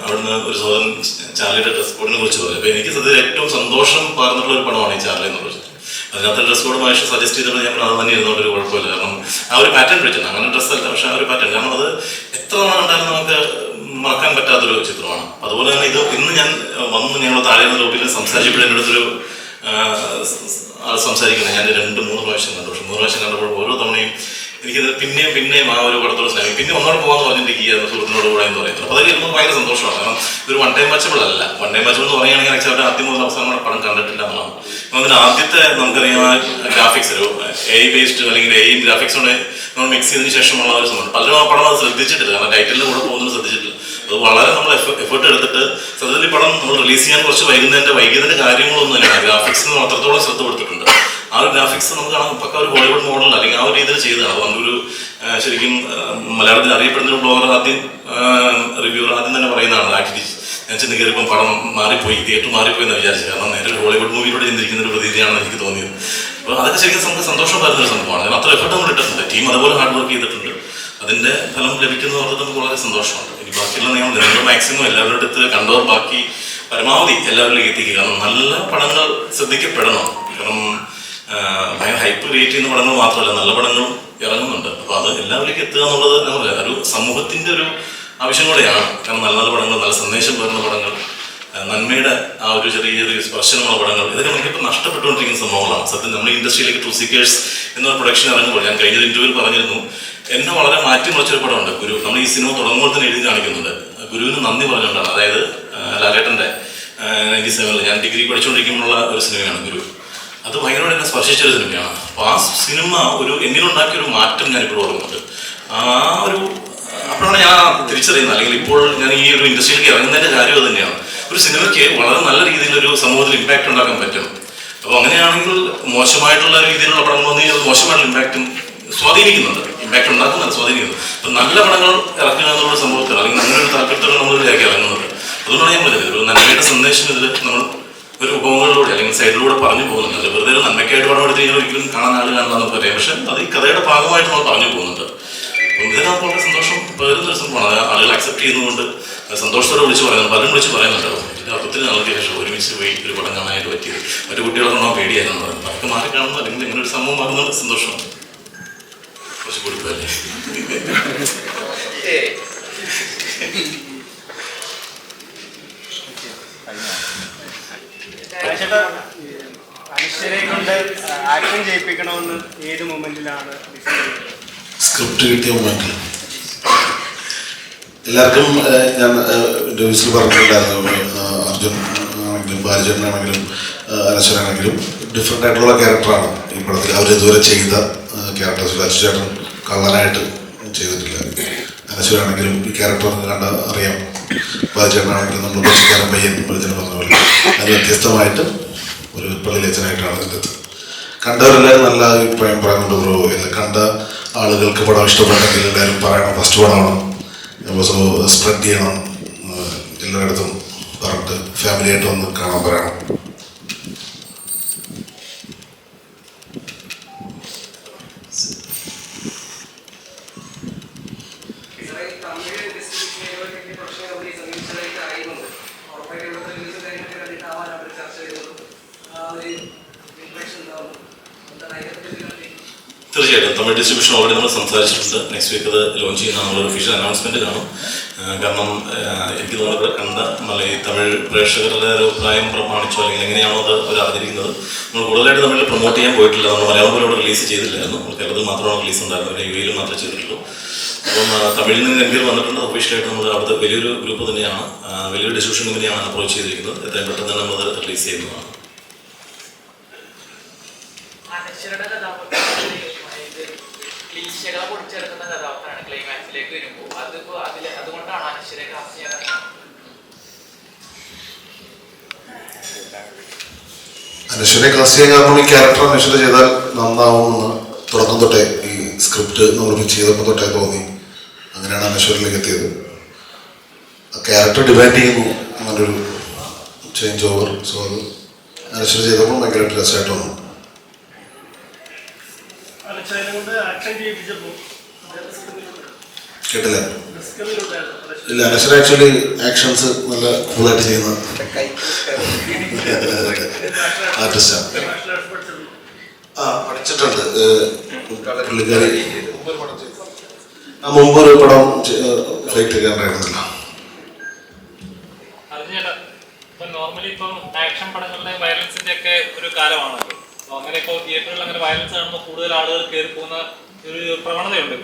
അവിടുന്ന് ഒരു സഹോദരൻ ചാർലിയുടെ ഡ്രസ് കോഡിനെ കുറിച്ച് പറഞ്ഞു. അപ്പോൾ എനിക്ക് സത്യത്തിൽ ഏറ്റവും സന്തോഷം പകർന്നിട്ടുള്ള ഒരു പടമാണ് ഈ ചാർലി എന്നുള്ള ചിത്രം. അതിനകത്ത് ഡ്രസ് കോഡ് മനുഷ്യ സജസ്റ്റ് ചെയ്തിട്ട് ഞങ്ങൾ അത് തന്നെ ഇരുന്നോണ്ടൊരു കുഴപ്പമില്ല. കാരണം ആ ഒരു പാറ്റേൺ പിടിച്ചിട്ടുണ്ട്. അങ്ങനെ ഡ്രസ്സല്ല, പക്ഷേ ആ ഒരു പാറ്റേൺ, കാരണം അത് എത്ര തവണ കണ്ടാലും നമുക്ക് മറക്കാൻ പറ്റാത്തൊരു ചിത്രമാണ്. അതുപോലെ തന്നെ ഇത് ഇന്ന് ഞാൻ വന്ന് ഞങ്ങൾ താഴെ ലോബിയിൽ സംസാരിച്ചപ്പോഴും എൻ്റെ അടുത്തൊരു ആൾ സംസാരിക്കുന്നത്, ഞാൻ 2-3 പ്രാവശ്യം കണ്ടു. പക്ഷെ 3 പ്രാവശ്യം കണ്ടപ്പോൾ ഓരോ തവണയും എനിക്കിത് പിന്നെയും ആ ഒരു പടത്തോട് സ്നേഹം, പിന്നെ ഒന്നോടെ പോകാമെന്ന് പറഞ്ഞിട്ടിരിക്കുകയായിരുന്നു സുഹൃത്തിനോട് കൂടെ എന്ന് പറയുന്നത്. അപ്പോൾ അതൊക്കെ ഇരുന്ന് ഭയങ്കര സന്തോഷമാണ്. കാരണം ഇതൊരു വൺ ടൈം വാച്ചബിൾ അല്ല. വൺ ടൈം വാച്ചബിൾ എന്ന് പറയുകയാണെങ്കിൽ ആക്ച്വലി അവരുടെ ആദ്യം മുതൽ അവസാനം കൂടെ പടം കണ്ടിട്ടില്ല എന്നുള്ളതാണ്. അതിന് ആദ്യത്തെ നമുക്കറിയാം ഗ്രാഫിക്സ്, ഒരു AI ബേസ്ഡ് അല്ലെങ്കിൽ AI ഗ്രാഫിക്സോടെ നമ്മൾ മിക്സ് ചെയ്തതിന് ശേഷമുള്ള ഒരു സംഭവം. പലരും ആ പടം അത് ശ്രദ്ധിച്ചിട്ടില്ല, കാരണം ടൈറ്റിലിൻ്റെ കൂടെ പോകുന്നത് ശ്രദ്ധിച്ചിട്ടില്ല. അത് വളരെ നമ്മൾ എഫേർട്ട് എടുത്തിട്ട് സത്യത്തിൽ ഈ പടം നമ്മൾ റിലീസ് ചെയ്യാൻ കുറച്ച് വൈകിയതിൻ്റെ കാര്യങ്ങളൊന്നും തന്നെയാണ്. ഗ്രാഫിക്സിന് അത്രത്തോളം ശ്രദ്ധ കൊടുത്തിട്ടുണ്ട്. ആ ഒരു ഗ്രാഫിക്സ് നമുക്ക് കാണാൻ പക്ക ഒരു ബോളിവുഡ് മോഡൽ അല്ലെങ്കിൽ ആ ഒരു രീതിയിൽ ചെയ്തതാണ്. അപ്പോൾ നമ്മളൊരു ശരിക്കും മലയാളത്തിൽ അറിയപ്പെടുന്ന ഒരു ബ്ലോഗർ റിവ്യൂർ ആദ്യം തന്നെ പറയുന്നതാണ്, ആക്ച്വലി ഞാൻ ചെന്ന് കയറിയപ്പം പടം മാറിപ്പോയി, തിയേറ്റർ മാറിപ്പോയി എന്ന് വിചാരിച്ചത്. കാരണം നേരെ ഒരു ഹോളിവുഡ് മൂവിയിലൂടെ ചിന്തിക്കുന്ന ഒരു പ്രതീതിയാണെന്ന് എനിക്ക് തോന്നിയത്. അപ്പോൾ അതൊക്കെ ശരിക്കും നമുക്ക് സന്തോഷം തരുന്നൊരു സംഭവമാണ്. കാരണം അത്ര എഫർട്ട് നമ്മൾ ഇട്ടിട്ടുണ്ട്. ടീം അതുപോലെ ഹാർഡ് വർക്ക് ചെയ്തിട്ടുണ്ട്. അതിൻ്റെ ഫലം ലഭിക്കുന്നത് പറഞ്ഞത് നമുക്ക് വളരെ സന്തോഷമുണ്ട്. ഇനി ബാക്കിയുള്ള നിങ്ങൾ മാക്സിമം എല്ലാവരുടെ അടുത്ത് കണ്ടവർ ബാക്കി പരമാവധി എല്ലാവരിലേക്ക് എത്തിക്കുക. കാരണം നല്ല പടങ്ങൾ ശ്രദ്ധിക്കപ്പെടണം. കാരണം ഭയങ്കര ഹൈപ്പ് ക്രിയേറ്റ് ചെയ്യുന്ന പടങ്ങൾ മാത്രമല്ല, നല്ല പടങ്ങളും ഇറങ്ങുന്നുണ്ട്. അപ്പോൾ അത് എല്ലാവരിലേക്ക് എത്തുക എന്നുള്ളത് നമ്മൾ ഒരു സമൂഹത്തിൻ്റെ ഒരു ആവശ്യം കൂടെയാണ്. കാരണം നല്ല നല്ല പടങ്ങൾ, നല്ല സന്ദേശം പകരുന്ന പടങ്ങൾ, നന്മയുടെ ആ ഒരു ചെറിയൊരു സ്പർശനമുള്ള പടങ്ങൾ, ഇതൊക്കെ നമുക്കിപ്പോൾ നഷ്ടപ്പെട്ടുകൊണ്ടിരിക്കുന്ന സംഭവങ്ങളാണ്. സത്യം നമ്മൾ ഇൻഡസ്ട്രിയിലേക്ക് ട്രൂ സീക്കേഴ്സ് എന്നൊരു പ്രൊഡക്ഷൻ ഇറങ്ങുമ്പോൾ ഞാൻ കഴിഞ്ഞ ഇന്റർവ്യൂവിൽ പറഞ്ഞിരുന്നു, എന്നെ വളരെ മാറ്റിമറിച്ചൊരു പടമുണ്ട് ഗുരു. നമ്മൾ ഈ സിനിമ തുടങ്ങുമ്പോൾ തന്നെ എഴുതി കാണിക്കുന്നുണ്ട്. ഗുരുവിന് നന്ദി പറഞ്ഞുകൊണ്ടാണ്. അതായത് ലാലേട്ടൻ്റെ 97 ഞാൻ ഡിഗ്രി പഠിച്ചുകൊണ്ടിരിക്കുമ്പോഴുള്ള ഒരു സിനിമയാണ് ഗുരു. അത് ഭയങ്കരമായിട്ട് എന്നെ സ്പർശിച്ചൊരു സിനിമയാണ്. അപ്പോൾ ആ സിനിമ ഒരു എന്നിലുണ്ടാക്കിയൊരു മാറ്റം ഞാനിപ്പോൾ ഓർക്കുന്നുണ്ട്. ആ ഒരു അപ്പോഴാണ് ഞാൻ തിരിച്ചറിയുന്നത്, അല്ലെങ്കിൽ ഇപ്പോൾ ഞാൻ ഈ ഒരു ഇൻഡസ്ട്രിയിലേക്ക് ഇറങ്ങുന്നതിൻ്റെ കാര്യം അത് തന്നെയാണ്. ഒരു സിനിമയ്ക്ക് വളരെ നല്ല രീതിയിലൊരു സമൂഹത്തിൽ ഇമ്പാക്റ്റ് ഉണ്ടാക്കാൻ പറ്റും. അപ്പോൾ അങ്ങനെയാണെങ്കിൽ മോശമായിട്ടുള്ള രീതിയിലുള്ള പടങ്ങൾ വന്ന് അത് മോശമായിട്ടുള്ള ഇമ്പാക്റ്റും സ്വാധീനിക്കുന്നുണ്ട്. ഇമ്പാക്റ്റ് ഉണ്ടാക്കുന്നുണ്ട്, സ്വാധീനിക്കുന്നു. അപ്പം നല്ല പടങ്ങൾ ഇറക്കുക എന്നുള്ള സംഭവത്തിൽ അല്ലെങ്കിൽ അങ്ങനെ ഒരു താല്പര്യത്തോടെ നമ്മൾ ഇതിലേക്ക് ഇറങ്ങുന്നത്. അതുകൊണ്ടാണ് ഞാൻ പറഞ്ഞത്, ഒരു നന്മയുടെ സന്ദേശം ഇതിൽ നമ്മൾ ഒരു ഉപകരണങ്ങളിലൂടെ അല്ലെങ്കിൽ സൈഡിലൂടെ പറഞ്ഞു പോകുന്നുണ്ട്. അത് വെറുതെ ഒരു നന്മയ്ക്കായിട്ട് പടം എടുത്ത് കഴിഞ്ഞാൽ ഒരിക്കലും കാണാൻ ആൾ കാണാമെന്ന് പറയാം. പക്ഷെ അത് ഈ കഥയുടെ ഭാഗമായിട്ട് നമ്മൾ പറഞ്ഞു പോകുന്നുണ്ട്. അപ്പം ഇതിനകത്ത് വളരെ സന്തോഷം പകരുന്നൊരു സംഭവമാണ്. അത് ആളുകൾ അക്സെപ്റ്റ് ചെയ്യുന്നതുകൊണ്ട് സന്തോഷത്തോടെ വിളിച്ച് പറയുന്നത്, പലരും വിളിച്ച് പറയുന്നുണ്ടാവും. ഇതിൻ്റെ ഒത്തിരി നാളത്തെ ശേഷം ഒരുമിച്ച് പോയി ഒരു പടം കാണാനായിട്ട് പറ്റിയത്. മറ്റു കുട്ടികളൊക്കെ ഉണ്ടോ പേടിയായിരുന്നു പറയുന്നത്. അതൊക്കെ മാറി കാണുന്നു, അല്ലെങ്കിൽ ഇങ്ങനെ ഒരു സംഭവം ആകുന്നത് സന്തോഷമാണ്. കുറച്ച് കൊടുക്കല്ലേ. അനുശ്വരെ കൊണ്ട് ആക്ഷൻ ചെയ്യിപ്പിക്കണമെന്ന് ഏത് മൊമെന്റിലാണ് സ്ക്രിപ്റ്റ് കിട്ടിയ മൊമെന്റിൽ എല്ലാവർക്കും ഞാൻ ഇന്റർവ്യൂസിൽ പറഞ്ഞിട്ടുണ്ടായിരുന്നു, അർജുൻ ആണെങ്കിലും ബാലചേട്ടനാണെങ്കിലും അനശ്വരാണെങ്കിലും ഡിഫറെൻ്റ് ആയിട്ടുള്ള ക്യാരക്ടറാണ് ഈ പടത്തിൽ അവർ ഇതുവരെ ചെയ്ത ക്യാരക്ടേഴ്സ്. അച്ചുചേട്ടൻ കള്ളനായിട്ട് ചെയ്തിട്ടില്ല. അനശ്വരാണെങ്കിലും ഈ ക്യാരക്ടർ കണ്ട അറിയാം. ബാലചേട്ടനാണെങ്കിലും നമ്മൾ പച്ചക്കാരൻ പയ്യൻ പറഞ്ഞ പോലെ അത് വ്യത്യസ്തമായിട്ട് ഒരു പള്ളിയിലച്ചനായിട്ടാണ് ഇതിൻ്റെ കണ്ടവരെല്ലാവരും നല്ല അഭിപ്രായം പറയുന്നുണ്ട്. ബ്രോ എല്ലാം കണ്ട ആളുകൾക്ക് പടം ഇഷ്ടപ്പെട്ടെങ്കിൽ എല്ലാവരും പറയണം, ഫസ്റ്റ് പടമാണ്, സോ സ്പ്രെഡ് ചെയ്യണം, എല്ലായിടത്തും പറഞ്ഞിട്ട് ഫാമിലിയായിട്ട് വന്ന് കാണാൻ പറയണം. തീർച്ചയായിട്ടും തമിഴ് ഡിസ്ട്രിബ്യൂഷൻ ഓൾറെഡി നമ്മൾ സംസാരിച്ചിട്ടുണ്ട്. നെക്സ്റ്റ് വീക്ക് അത് ലോഞ്ച് ചെയ്യുന്ന ഒരു ഒഫീഷ്യൽ അനൗൺസ്മെന്റ് കാണും. കാരണം എനിക്ക് തോന്നുന്നത് കണ്ട തമിഴ് പ്രേക്ഷകരുടെ ഒരു അഭിപ്രായം പ്രമാണിച്ചോ അല്ലെങ്കിൽ എങ്ങനെയാണോ അത് അവർ അറിഞ്ഞിരിക്കുന്നത്. നമ്മൾ കൂടുതലായിട്ട് തമിഴിൽ പ്രൊമോട്ട് ചെയ്യാൻ പോയിട്ടില്ല. നമ്മൾ മലയാളം പോലും അവിടെ റിലീസ് ചെയ്തില്ലായിരുന്നു. നമ്മൾ കേരളത്തിൽ മാത്രമാണ് റിലീസ് ഉണ്ടായിരുന്നത്, UAE മാത്രമേ ചെയ്തിട്ടുള്ളൂ. അപ്പം തമിഴിൽ നിന്ന് എങ്കിൽ വന്നിട്ടുണ്ട്. ഒഫീഷ്യലായിട്ട് നമ്മൾ അവിടുത്തെ വലിയൊരു ഗ്രൂപ്പ് തന്നെയാണ്, വലിയൊരു ഡിസ്ട്രിബ്യൂഷൻ കമ്പനിയാണ് അപ്രോച്ച് ചെയ്തിരിക്കുന്നത്. എത്രയും പെട്ടെന്ന് തന്നെ നമ്മൾ റിലീസ് ചെയ്യുന്നതാണ്. ക്ലീശകളെ പൊടിച്ചെടുക്കുന്ന കഥാപാത്രമാണ് ക്ലൈമാക്സിലേക്ക് വരുമ്പോൾ. അതിപ്പോ അതുകൊണ്ടാണ് അനശ്വരെ കാസ്റ്റ് ചെയ്യാൻ. അനശ്വരെ കാസ്റ്റ് ചെയ്യാൻ കാരണം ഈ ക്യാരക്ടർ അനശ്വര ചെയ്താൽ നന്നാവുമെന്ന് തുടക്കം തൊട്ടേ ഈ സ്ക്രിപ്റ്റ് നമ്മൾ പിച്ച് ചെയ്തപ്പോൾ തൊട്ടേ തോന്നി. അങ്ങനെയാണ് അനശ്വരിലേക്ക് എത്തിയത്. ക്യാരക്ടർ ഡിമാൻഡ് ചെയ്യുന്നു അങ്ങനൊരു ചേഞ്ച് ഓവർ. സോ അത് അനശ്വര ചെയ്തപ്പോൾ ഭയങ്കര രസമായിട്ട് വന്നു. കേട്ടില്ല? ഇല്ല, അനശ്വര ആക്ച്വലി ആക്ഷൻസ് നല്ല ഫുള്ളായിട്ട് ചെയ്യുന്ന ആർട്ടിസ്റ്റാണ്. പഠിച്ചിട്ടുണ്ട് പുള്ളിക്കാരി. മുമ്പ് ഒരു പടം ഫൈറ്റ് ഒക്കെ ഉണ്ടായിരുന്നല്ലോ. നോർമലി ഇപ്പം ആക്ഷൻ പടങ്ങളുടെ വയലൻസിന്റെ ഒക്കെ ഒരു കാലമാണല്ലോ. അപ്പോൾ അങ്ങനെ ഇപ്പോൾ തിയേറ്ററിൽ അങ്ങനെ വയലൻസ് കാണുമ്പോൾ കൂടുതൽ ആളുകൾ കയറി പോകുന്ന ഒരു പ്രവണതയുണ്ട്.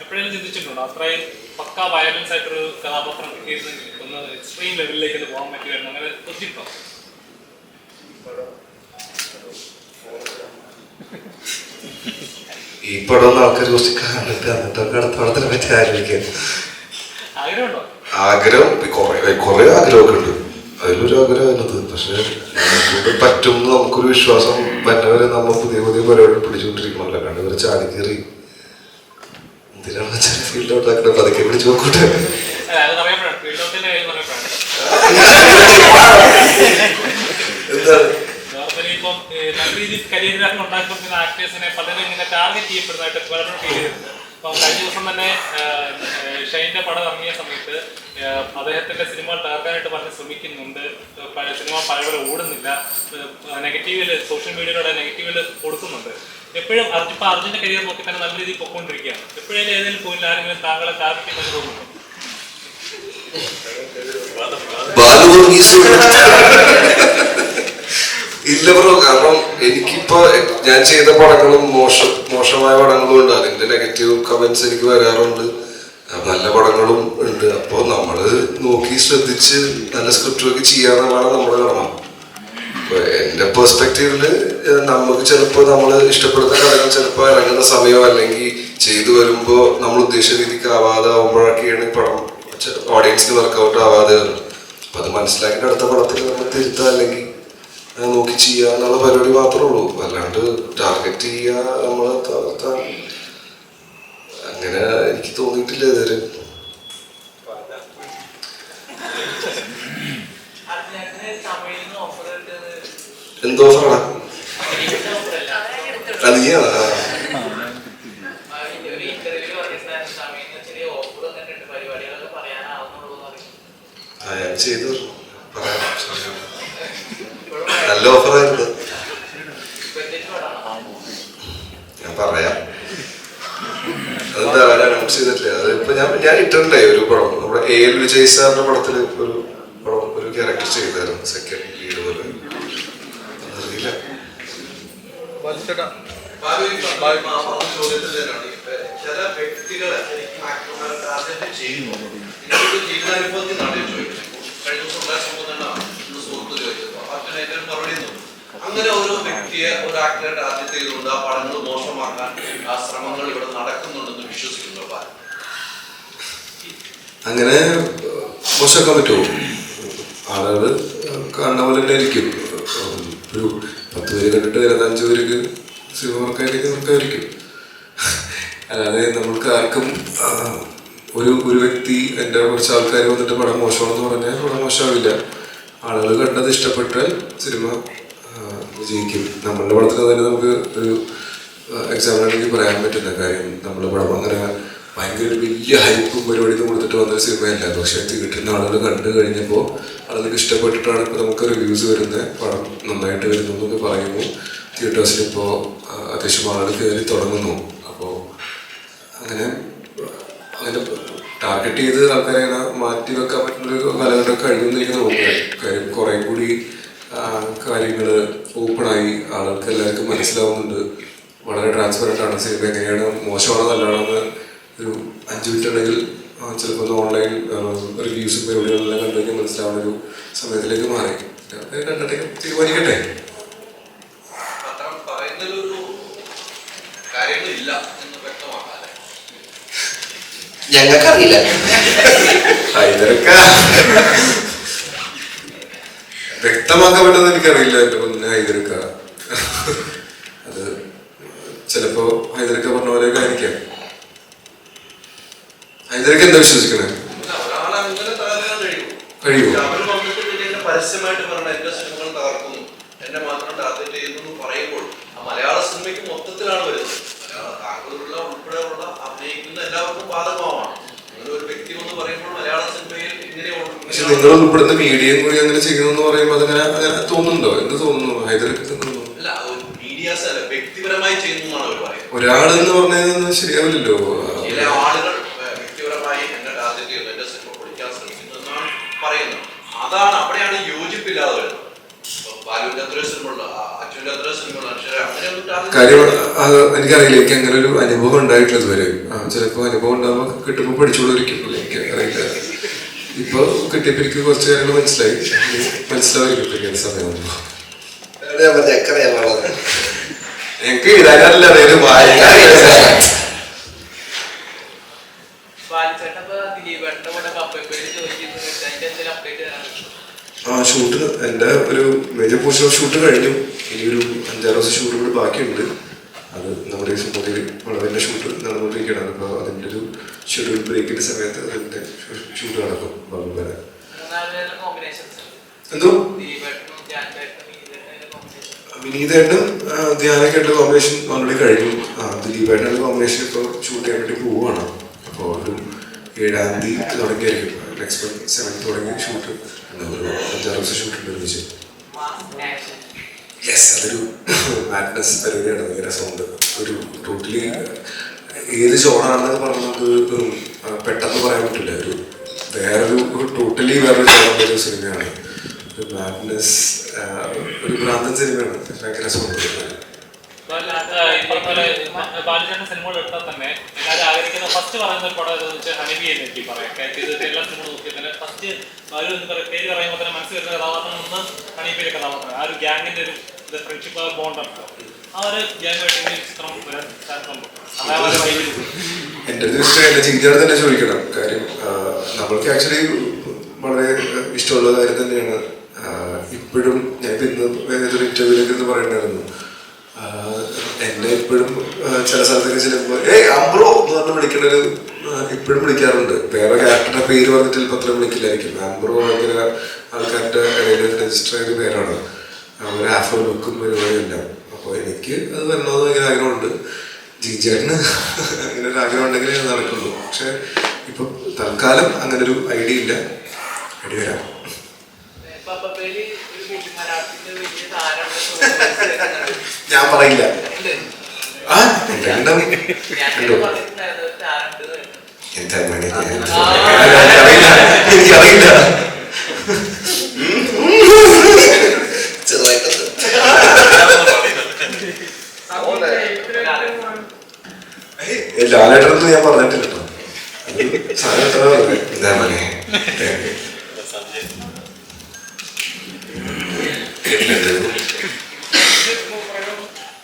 എപ്പോഴെങ്കിലും ചിന്തിച്ചിട്ടുണ്ടോ അത്രയും പക്കാ വയലൻസ് ആയിട്ടൊരു കഥാപാത്രം കിട്ടിയിരുന്നെങ്കിൽ ഒന്ന് എക്സ്ട്രീം ലെവലിലേക്ക് ഒന്ന് പോകാൻ പറ്റുമായിരുന്നു? അങ്ങനെ ഒത്തിട്ടോ? ഈ പടം ആൾക്കാർ കുറച്ച് കണ്ടിട്ട് എന്നിട്ടൊക്കെ അടുത്ത പടത്തിനെ പറ്റി ആലോചിക്കാൻ ആഗ്രഹമുണ്ടോ? ആഗ്രഹം കുറെ ആഗ്രഹമൊക്കെ ഉണ്ട്. അതിലൊരു ആഗ്രഹമായിരുന്നത്. പക്ഷെ നമുക്കൂടെ പറ്റും നമുക്കൊരു വിശ്വാസം വന്നവരെ നമ്മൾ പുതിയ പുതിയ പരിപാടി പിടിച്ചുകൊണ്ടിരിക്കണമല്ലോ. കണ്ടവരെ ചാടി കയറി എന്തിനാണ് ചില ഫീൽഡൗട്ടാക്കണേ? പതുക്കെ പിടിച്ചു നോക്കൂട്ടെ. എന്താണ് ഇപ്പം നല്ല രീതിയിൽ കരിയർ ഉണ്ടാക്കുന്ന ആക്ടേഴ്സിനെ പലരും ഇങ്ങനെ ടാർഗറ്റ് ചെയ്യപ്പെടുന്നതായിട്ട് പലരും ഫീൽ ചെയ്തിട്ടുണ്ട്. അപ്പം കഴിഞ്ഞ ദിവസം തന്നെ ഷൈൻ്റെ പടം ഇറങ്ങിയ സമയത്ത് അദ്ദേഹത്തിൻ്റെ സിനിമ തകർക്കാനായിട്ട് പറഞ്ഞ് ശ്രമിക്കുന്നുണ്ട്. സിനിമ പഴയപോലെ ഓടുന്നില്ല, നെഗറ്റീവിൽ സോഷ്യൽ മീഡിയയിലൂടെ നെഗറ്റീവിൽ കൊടുക്കുന്നുണ്ട്. എപ്പോഴും ഇപ്പം അർജുൻ്റെ കരിയർ നോക്കി തന്നെ നല്ല രീതിയിൽ പൊയ്ക്കൊണ്ടിരിക്കുകയാണ്. എപ്പോഴും ഏതെങ്കിലും പോയില്ല ആരെങ്കിലും താങ്കളെ ടാർഗറ്റ് ചെയ്യുന്നത് തോന്നുന്നുണ്ടോ? ഇല്ല ബ്രോ, കാരണം എനിക്കിപ്പോ ഞാൻ ചെയ്ത പടങ്ങളും മോശമായ പടങ്ങളും ഉണ്ട്. അതിന്റെ നെഗറ്റീവ് കമന്റ്സ് എനിക്ക് വരാറുണ്ട്. നല്ല പടങ്ങളും ഉണ്ട്. അപ്പോൾ നമ്മള് നോക്കി ശ്രദ്ധിച്ച് നല്ല സ്ക്രിപ്റ്റൊക്കെ ചെയ്യാന്നുള്ളതാണ് നമ്മുടെ കടമ. എന്റെ പെർസ്പെക്റ്റീവില് നമുക്ക് ചിലപ്പോൾ നമ്മൾ ഇഷ്ടപ്പെടുന്ന കഥകൾ ചിലപ്പോൾ ഇറങ്ങുന്ന സമയം അല്ലെങ്കിൽ ചെയ്തു വരുമ്പോ നമ്മൾ ഉദ്ദേശിച്ച രീതിക്ക് ആവാതെ ആവുമ്പോഴൊക്കെയാണ് പടം ഓഡിയൻസിന് വർക്കൗട്ട് ആവാതെ. അപ്പൊ അത് മനസ്സിലാക്കിയിട്ട് അടുത്ത പടത്തിൽ നമ്മൾ തിരുത്താം അല്ലെങ്കിൽ നോക്കി ചെയ്യുക എന്നുള്ള പരിപാടി മാത്രമേ ഉള്ളൂ. അല്ലാണ്ട് ടാർഗറ്റ് ചെയ്യുക നമ്മളെ തകർത്താൻ അങ്ങനെ എനിക്ക് തോന്നിയിട്ടില്ല ഇതുവരെ. എന്തോ ഓഫറാണ് നീയാണ്? ഞാൻ ചെയ്തു പറയാം. നല്ല ഓഫറായിരുന്നു, ഞാൻ പറയാം. അതെന്താ അനൗൺസ് ചെയ്തിട്ടില്ല. അതിപ്പോ ഞാൻ ഇട്ടിട്ടുണ്ടായി ഒരു പടം, നമ്മുടെ AL വിജയ് സാറിന്റെ പടത്തിൽ ഒരു പടം ഒരു ക്യാരക്ടർ ചെയ്തായിരുന്നു, സെക്കൻഡ് ലീഡ് പോലെ. അറിയില്ല. ചില വ്യക്തികളെ ആക്ടർമാരെ ടാർഗറ്റ് ചെയ്യുന്നു. ഇങ്ങനൊരു ജീവിതാനുഭവത്തിൽ നാട്ടിൽ ചോദിക്കുന്നത് കഴിഞ്ഞ ദിവസം ഉണ്ടായ സംഭവം തന്നെയാണ് സുഹൃത്ത് ചോദിച്ചത്. അപ്പൊ അതിന് മറുപടി തോന്നും. അങ്ങനെ ഓരോ വ്യക്തിയെ ഒരു ആക്ടറെ ടാർഗറ്റ് ചെയ്തുകൊണ്ട് ആ പടങ്ങൾ മോശമാക്കാൻ ആ ശ്രമങ്ങൾ ഇവിടെ നടക്കുന്നുണ്ടെന്ന് വിശ്വസിക്കുന്നു. അങ്ങനെ മോശമാക്കാൻ പറ്റുമോ? ആളുകൾ കാണുന്ന പോലെ തന്നെ ആയിരിക്കും. ഒരു 10 പേര് കണ്ടിട്ട് 25 പേർക്ക് സിനിമ വർക്കായിരിക്കും. അല്ലാതെ നമ്മൾക്ക് ആർക്കും ഒരു വ്യക്തി എൻ്റെ കുറച്ച് ആൾക്കാർ വന്നിട്ട് പടം മോശമാണെന്ന് പറഞ്ഞാൽ പടം മോശമാവില്ല. ആളുകൾ കണ്ടത് ഇഷ്ടപ്പെട്ടാൽ സിനിമ വിജയിക്കും. നമ്മളുടെ പടത്തിൽ തന്നെ നമുക്ക് ഒരു എക്സാമ്പിളാണെങ്കിൽ പറയാൻ പറ്റുന്ന കാര്യം, നമ്മുടെ പടം അങ്ങനെ ഭയങ്കര വലിയ ഹൈപ്പും പരിപാടിയും കൊടുത്തിട്ട് വന്നൊരു സിനിമയല്ല. പക്ഷേ തിയേറ്ററിൽ നിന്ന് ആളുകൾ കണ്ടു കഴിഞ്ഞപ്പോൾ ആളുകൾക്ക് ഇഷ്ടപ്പെട്ടിട്ടാണ് ഇപ്പോൾ നമുക്ക് റിവ്യൂസ് വരുന്നത്. പടം നന്നായിട്ട് വരുന്നു എന്നൊക്കെ പറയുന്നു. തിയേറ്റേഴ്സിൽ ഇപ്പോൾ അത്യാവശ്യം ആളുകൾ കയറി തുടങ്ങുന്നു. അപ്പോൾ അങ്ങനെ ടാർഗറ്റ് ചെയ്ത് ആൾക്കാരെ മാറ്റി വെക്കാൻ പറ്റുന്നൊരു കാലഘട്ടമൊക്കെ കഴിയുമെന്ന് എനിക്ക് തോന്നുന്നത്. കാര്യം കുറേ കൂടി കാര്യങ്ങൾ ഓപ്പണായി, ആളുകൾക്ക് എല്ലാവർക്കും മനസ്സിലാവുന്നുണ്ട്. വളരെ ട്രാൻസ്പെറൻ്റ് ആണ് സിനിമ. എങ്ങനെയാണ് മോശമാണോ നല്ലതാണെന്ന് ഒരു 5 മിനിറ്റ് ഉണ്ടെങ്കിൽ ചിലപ്പോൾ ഒന്ന് ഓൺലൈൻ റിവ്യൂസും പരിപാടികളെല്ലാം കണ്ടുകഴിഞ്ഞാൽ മനസ്സിലാവുന്ന ഒരു സമയത്തിലേക്ക് മാറി. കണ്ടിട്ട് തീരുമാനിക്കട്ടെ. ഞങ്ങൾക്കറിയില്ല. വ്യക്തമാക്കാൻ പറ്റുമെന്ന് എനിക്കറിയില്ല. എൻ്റെ മുന്നേ ഹൈദരക്ക അത് ചിലപ്പോ ഹൈദരക്ക പറഞ്ഞ പോലെയൊക്കെ ആയിരിക്കാം. ഹൈദരക്ക എന്താ വിശ്വസിക്കണേ? പരസ്യമായിട്ട് പറയണം എന്റെ സിനിമകൾ തകർക്കുന്നു, എന്നെ മാത്രം ടാർഗറ്റ് ചെയ്യുന്നു എന്ന് പറയുമ്പോൾ ആ മലയാള സിനിമയ്ക്ക് മൊത്തത്തിലാണ് വരുന്നത്. താങ്കളുള്ള ഉൾപ്പെടെയുള്ള അഭിനയിക്കുന്ന എല്ലാവർക്കും ബാധകമാണ്. അങ്ങനെ ഒരു വ്യക്തി എന്ന് പറയുമ്പോൾ മലയാള സിനിമയിൽ പക്ഷെ നിങ്ങൾ ഉൾപ്പെടുന്ന മീഡിയയും കൂടി അങ്ങനെ ചെയ്യുന്നു പറയുമ്പോൾ അതങ്ങനെ അങ്ങനെ തോന്നുന്നുണ്ടോ? എന്ത് തോന്നുന്നു ഹൈദർക്ക്? അല്ല, മീഡിയാസ് അല്ല, വ്യക്തിപരമായി ചെയ്യുന്നതാണ് അവർ പറയുന്നത്. ഒരാളെന്ന് പറഞ്ഞത് ശരിയാവില്ലല്ലോ. ചില ആളുകൾ വ്യക്തിപരമായി എന്നെ ടാർഗറ്റ് ചെയ്യുന്നു, എന്റെ സിനിമ പൊളിക്കാൻ ശ്രമിക്കുന്നു എന്നാണ് പറയുന്നത്. അതാണ് അവിടെയാണ് യോജിപ്പില്ലാതെ വരുന്നത്. ബാലുവിന്റെ അത്ര സിനിമയുള്ള, അച്ഛൻ്റെ അത്ര സിനിമയുള്ള കാര്യം എനിക്കറിയില്ല. എനിക്ക് അങ്ങനെ ഒരു അനുഭവം ഉണ്ടായിട്ടില്ല ഇതുവരെ. ചിലപ്പോൾ അനുഭവം ഉണ്ടാകുമ്പോൾ കിട്ടുമ്പോൾ പഠിച്ചുകൊണ്ടിരിക്കുമ്പോൾ എനിക്ക് അറിയില്ല. ഇപ്പൊ കിട്ടിയപ്പോ എനിക്ക് കുറച്ച് കാര്യങ്ങൾ മനസ്സിലായിരിക്കും ഇങ്ങനെ സമയം. എനിക്ക് എഴുതാനല്ല അറിയാം, വായിക്കാൻ. ഷൂട്ട് എൻ്റെ ഒരു മേജർ പോർഷൻ ഓഫ് ഷൂട്ട് കഴിഞ്ഞു. ഇനി ഒരു 5-6 ദിവസം ഷൂട്ട് കൂടി ബാക്കിയുണ്ട്. അത് നമ്മുടെ സിനിമയിൽ വളരെ ഷൂട്ട് നടന്നുകൊണ്ടിരിക്കുകയാണ്. അപ്പോൾ അതിൻ്റെ ഒരു ഷെഡ്യൂൾ ബ്രേക്കിന്റെ സമയത്ത് അതിൻ്റെ ഷൂട്ട് നടക്കും. വരെ എന്തോ വിനീതേട്ടനും ധ്യാനൊക്കെയായിട്ട് കോമ്പിനേഷൻ ഓൾറെഡി കഴിഞ്ഞു. ദിലീപേട്ടൻ്റെ കോമ്പിനേഷൻ ഇപ്പോൾ ഷൂട്ട് ചെയ്യാൻ വേണ്ടി പോവുകയാണ്. അപ്പോൾ ഒരു 7-ാം തീയതി തുടങ്ങിയായിരിക്കും. നെക്സ്റ്റ് മന്ത് 7th തുടങ്ങി ഷൂട്ട് ഒരു 5-6 ദിവസം ഷൂട്ടുണ്ട് ഒരുമിച്ച്. യെസ്, അതൊരു മാഡ്നസ് പരിപാടിയാണ്. ഭയങ്കര സൗണ്ട് ഒരു ടോട്ടലി ഏത് ജോണാണെന്ന് പറഞ്ഞ് നമുക്ക് പെട്ടെന്ന് പറയാൻ പറ്റില്ല. ഒരു വേറൊരു ടോട്ടലി വേറൊരു ജോണുള്ള ഒരു സിനിമയാണ്. ഒരു മാഡ്നസ്, ഒരു ഭ്രാന്തൻ സിനിമയാണ്. ഭയങ്കര സൗണ്ട്. ബാലുചേട്ടൻ സിനിമകൾ എടുത്താൽ തന്നെ എല്ലാവരും ആഗ്രഹിക്കുന്ന ഫസ്റ്റ് പറയുന്ന ഒരു പടം എന്ന് വെച്ചാൽ ഹണിബി എന്ന് എനിക്ക് പറയാം. ചെയ്തിട്ട് എല്ലാ സിനിമ നോക്കിയാൽ തന്നെ ഫസ്റ്റ് ബാലു എന്ന് പേര് പറയുമ്പോൾ തന്നെ മനസ്സിൽ വരുന്ന കഥാപാത്രം ഒന്ന് ഹണിബിയിലെ കഥാപാത്രം. ആ ഒരു ഗ്യാങ്ങിന്റെ ഒരു ഫ്രണ്ട്ഷിപ്പ്, ആ ബോണ്ടാണ്. ആ ഒരു ഗ്യാങ്ങുമായിട്ട് ചിത്രം വരാൻ സാധ്യതയുണ്ട്. എൻ്റെ ഒരു ഇഷ്ടം എൻ്റെ ചിന്തയോടെ തന്നെ ചോദിക്കണം. കാര്യം നമ്മൾക്ക് ആക്ച്വലി വളരെ ഇഷ്ടമുള്ള കാര്യം തന്നെയാണ്. ഇപ്പോഴും ഞാൻ ഇന്ന് ഏതൊരു ഇന്റർവ്യൂലേക്ക് എന്ന് പറയണ്ടായിരുന്നു, എന്നെ ഇപ്പോഴും ചില സ്ഥലത്തൊക്കെ ചെല്ലുമ്പോൾ അംബ്രോ എന്ന് പറഞ്ഞ് വിളിക്കണൊരു ഇപ്പോഴും വിളിക്കാറുണ്ട്. വേറെ ക്യാരക്ടറുടെ പേര് പറഞ്ഞിട്ട് ചിലപ്പോൾ വിളിക്കില്ലായിരിക്കും. അംബ്രോ ഭയങ്കര ആൾക്കാരുടെ ഇടയിൽ രജിസ്റ്റർ ചെയ്ത പേരാണ്. അവർ ആഫ്രോ ലുക്കും പരിപാടിയെല്ലാം. അപ്പോൾ എനിക്ക് അത് വരണമെന്ന് ഭയങ്കര ആഗ്രഹമുണ്ട്. ജിജേട്ടന് അങ്ങനെ ഒരു ആഗ്രഹം ഉണ്ടെങ്കിൽ അത് നടക്കുള്ളൂ. പക്ഷെ ഇപ്പൊ തൽക്കാലം അങ്ങനെ ഒരു ഐഡിയ ഇല്ല. ഐഡിയ വരാം. ഞാൻ പറയില്ല. എന്താ എനിക്കറിയില്ല. ചെറുതായിട്ടത് ലാലേട്ടനൊന്നും ഞാൻ പറഞ്ഞിട്ടില്ല കേട്ടോ. എന്താ പറയാ,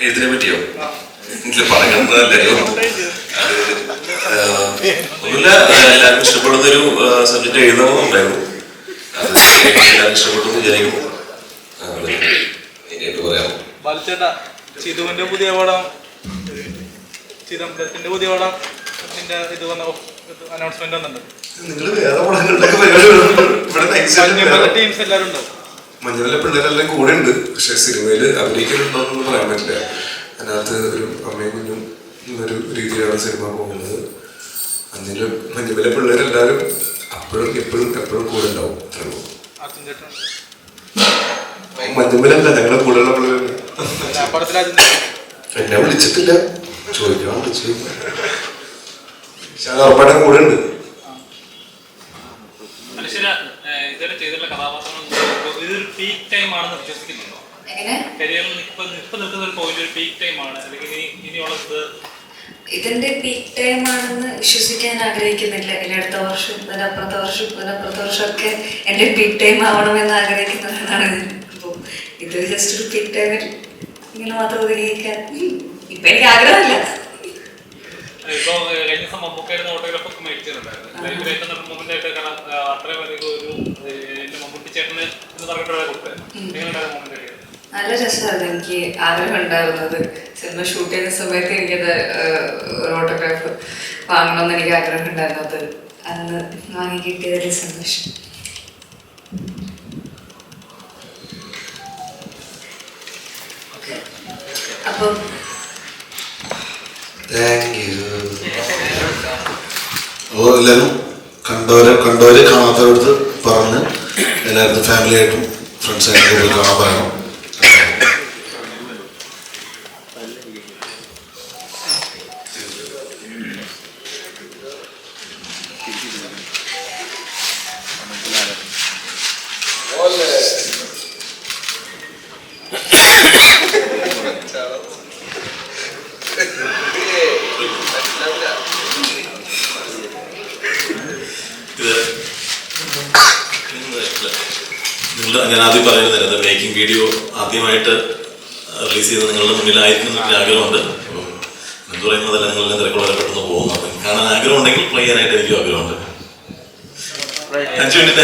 എഴുതിനെ പറ്റിയോ? എനിക്ക് പറയുന്നതല്ലോ. ഒന്നുമില്ല, എല്ലാവർക്കും ഇഷ്ടപ്പെടുന്നൊരു സബ്ജക്റ്റ് എഴുതണമെന്നുണ്ടായിരുന്നു. അത് എല്ലാവരും ഇഷ്ടപ്പെട്ടു വിചാരിക്കുന്നു. അതിനായിട്ട് പറയാമോ? ബാലുചേട്ടാ, ചിതുവിന്റെ പുതിയ പടം, ചിദംബരത്തിന്റെ പുതിയ പടം ഇത് വന്ന അനൗൺസ്മെന്റ് വന്നിട്ടുണ്ട്. ടീംസ് എല്ലാവരും ഉണ്ടോ? മഞ്ഞുമല പിള്ളേരെല്ലാം കൂടെ ഉണ്ട്. പക്ഷെ സിനിമയിൽ അഭിനയിക്കുന്നുണ്ടോന്നൊന്നും പറയാൻ പറ്റില്ല. അതിനകത്ത് ഒരു അമ്മയും കുഞ്ഞും എന്നൊരു രീതിയിലാണ് സിനിമ പോകുന്നത്. അന്നിലും മഞ്ഞുമല പിള്ളേരെല്ലാവരും അപ്പോഴും എപ്പോഴും കൂടെ ഉണ്ടാവും. മഞ്ഞുമലല്ല, ഞങ്ങളുടെ കൂടെയുള്ള പിള്ളേർ. എന്നെ വിളിച്ചിട്ടില്ല, ചോദിക്കാൻ വിളിച്ചു. പക്ഷെ അത് ഉറപ്പായിട്ടും കൂടെ ഉണ്ട്. ഇതിന്റെ പീക്ക് ടൈം ആണെന്ന് വിശ്വസിക്കാൻ ആഗ്രഹിക്കുന്നില്ല. ഇനി അടുത്ത വർഷം, അതിനപ്പുറത്തെ വർഷമൊക്കെ എന്റെ പീക്ക് ടൈം ആവണമെന്ന് ആഗ്രഹിക്കുന്നതാണ്. അപ്പോൾ ഇത് ജസ്റ്റ് ഒരു പീക്ക് ടൈമിൽ ഇങ്ങനെ മാത്രം ഉപയോഗിക്കാൻ ഇപ്പൊ എനിക്ക് ആഗ്രഹമില്ല. ഇപ്പൊ കഴിഞ്ഞ ദിവസം മമ്മൂക്കായിരുന്നു ഓട്ടോഗ്രാഫൊക്കെ മേടിച്ചിട്ടുണ്ടായിരുന്നു. ലൈഫിൽ ഏറ്റവും നല്ല മൊമെന്റ് ആയിട്ട് കാരണം അത്രയും വലിയ ഒരു എന്റെ മമ്മൂട്ടി ചേട്ടന് എന്ന് പറഞ്ഞിട്ടുള്ള കുട്ടി എങ്ങനെയുണ്ടായ മൊമെന്റ് ആയിട്ട്? നല്ല രസമായിരുന്നു. എനിക്ക് ആഗ്രഹം ഉണ്ടായിരുന്നത് സിനിമ ഷൂട്ട് ചെയ്യുന്ന സമയത്ത് എനിക്കത് ഒരു ഓട്ടോഗ്രാഫ് വാങ്ങണമെന്ന് എനിക്ക് ആഗ്രഹം ഉണ്ടായിരുന്നു. അത് അന്ന് വാങ്ങി കിട്ടിയതിൽ സന്തോഷം. അപ്പം താങ്ക് യു. അപ്പോൾ എല്ലാവരും കണ്ടവരെ കാണാത്തവരടുത്ത് പറഞ്ഞ് എല്ലാവരും ഫാമിലിയായിട്ടും ഫ്രണ്ട്സായിട്ടും പോയി കാണാൻ പറയണം. ഞാൻ ആദ്യം പറയുന്നത് മേക്കിംഗ് വീഡിയോ ആദ്യമായിട്ട് റിലീസ് ചെയ്ത് നിങ്ങളുടെ മുന്നിലായിരിക്കും എന്നൊരു ആഗ്രഹമുണ്ട്. അപ്പം എന്ത് പറയുന്നതല്ല, നിങ്ങളെല്ലാം തിരക്ക് വളരെ പെട്ടെന്ന് പോകുന്നു. അപ്പം കാണാൻ ആഗ്രഹം ഉണ്ടെങ്കിൽ പ്ലേ ചെയ്യാനായിട്ട് എനിക്കും ആഗ്രഹമുണ്ട്. 5 മിനിറ്റ്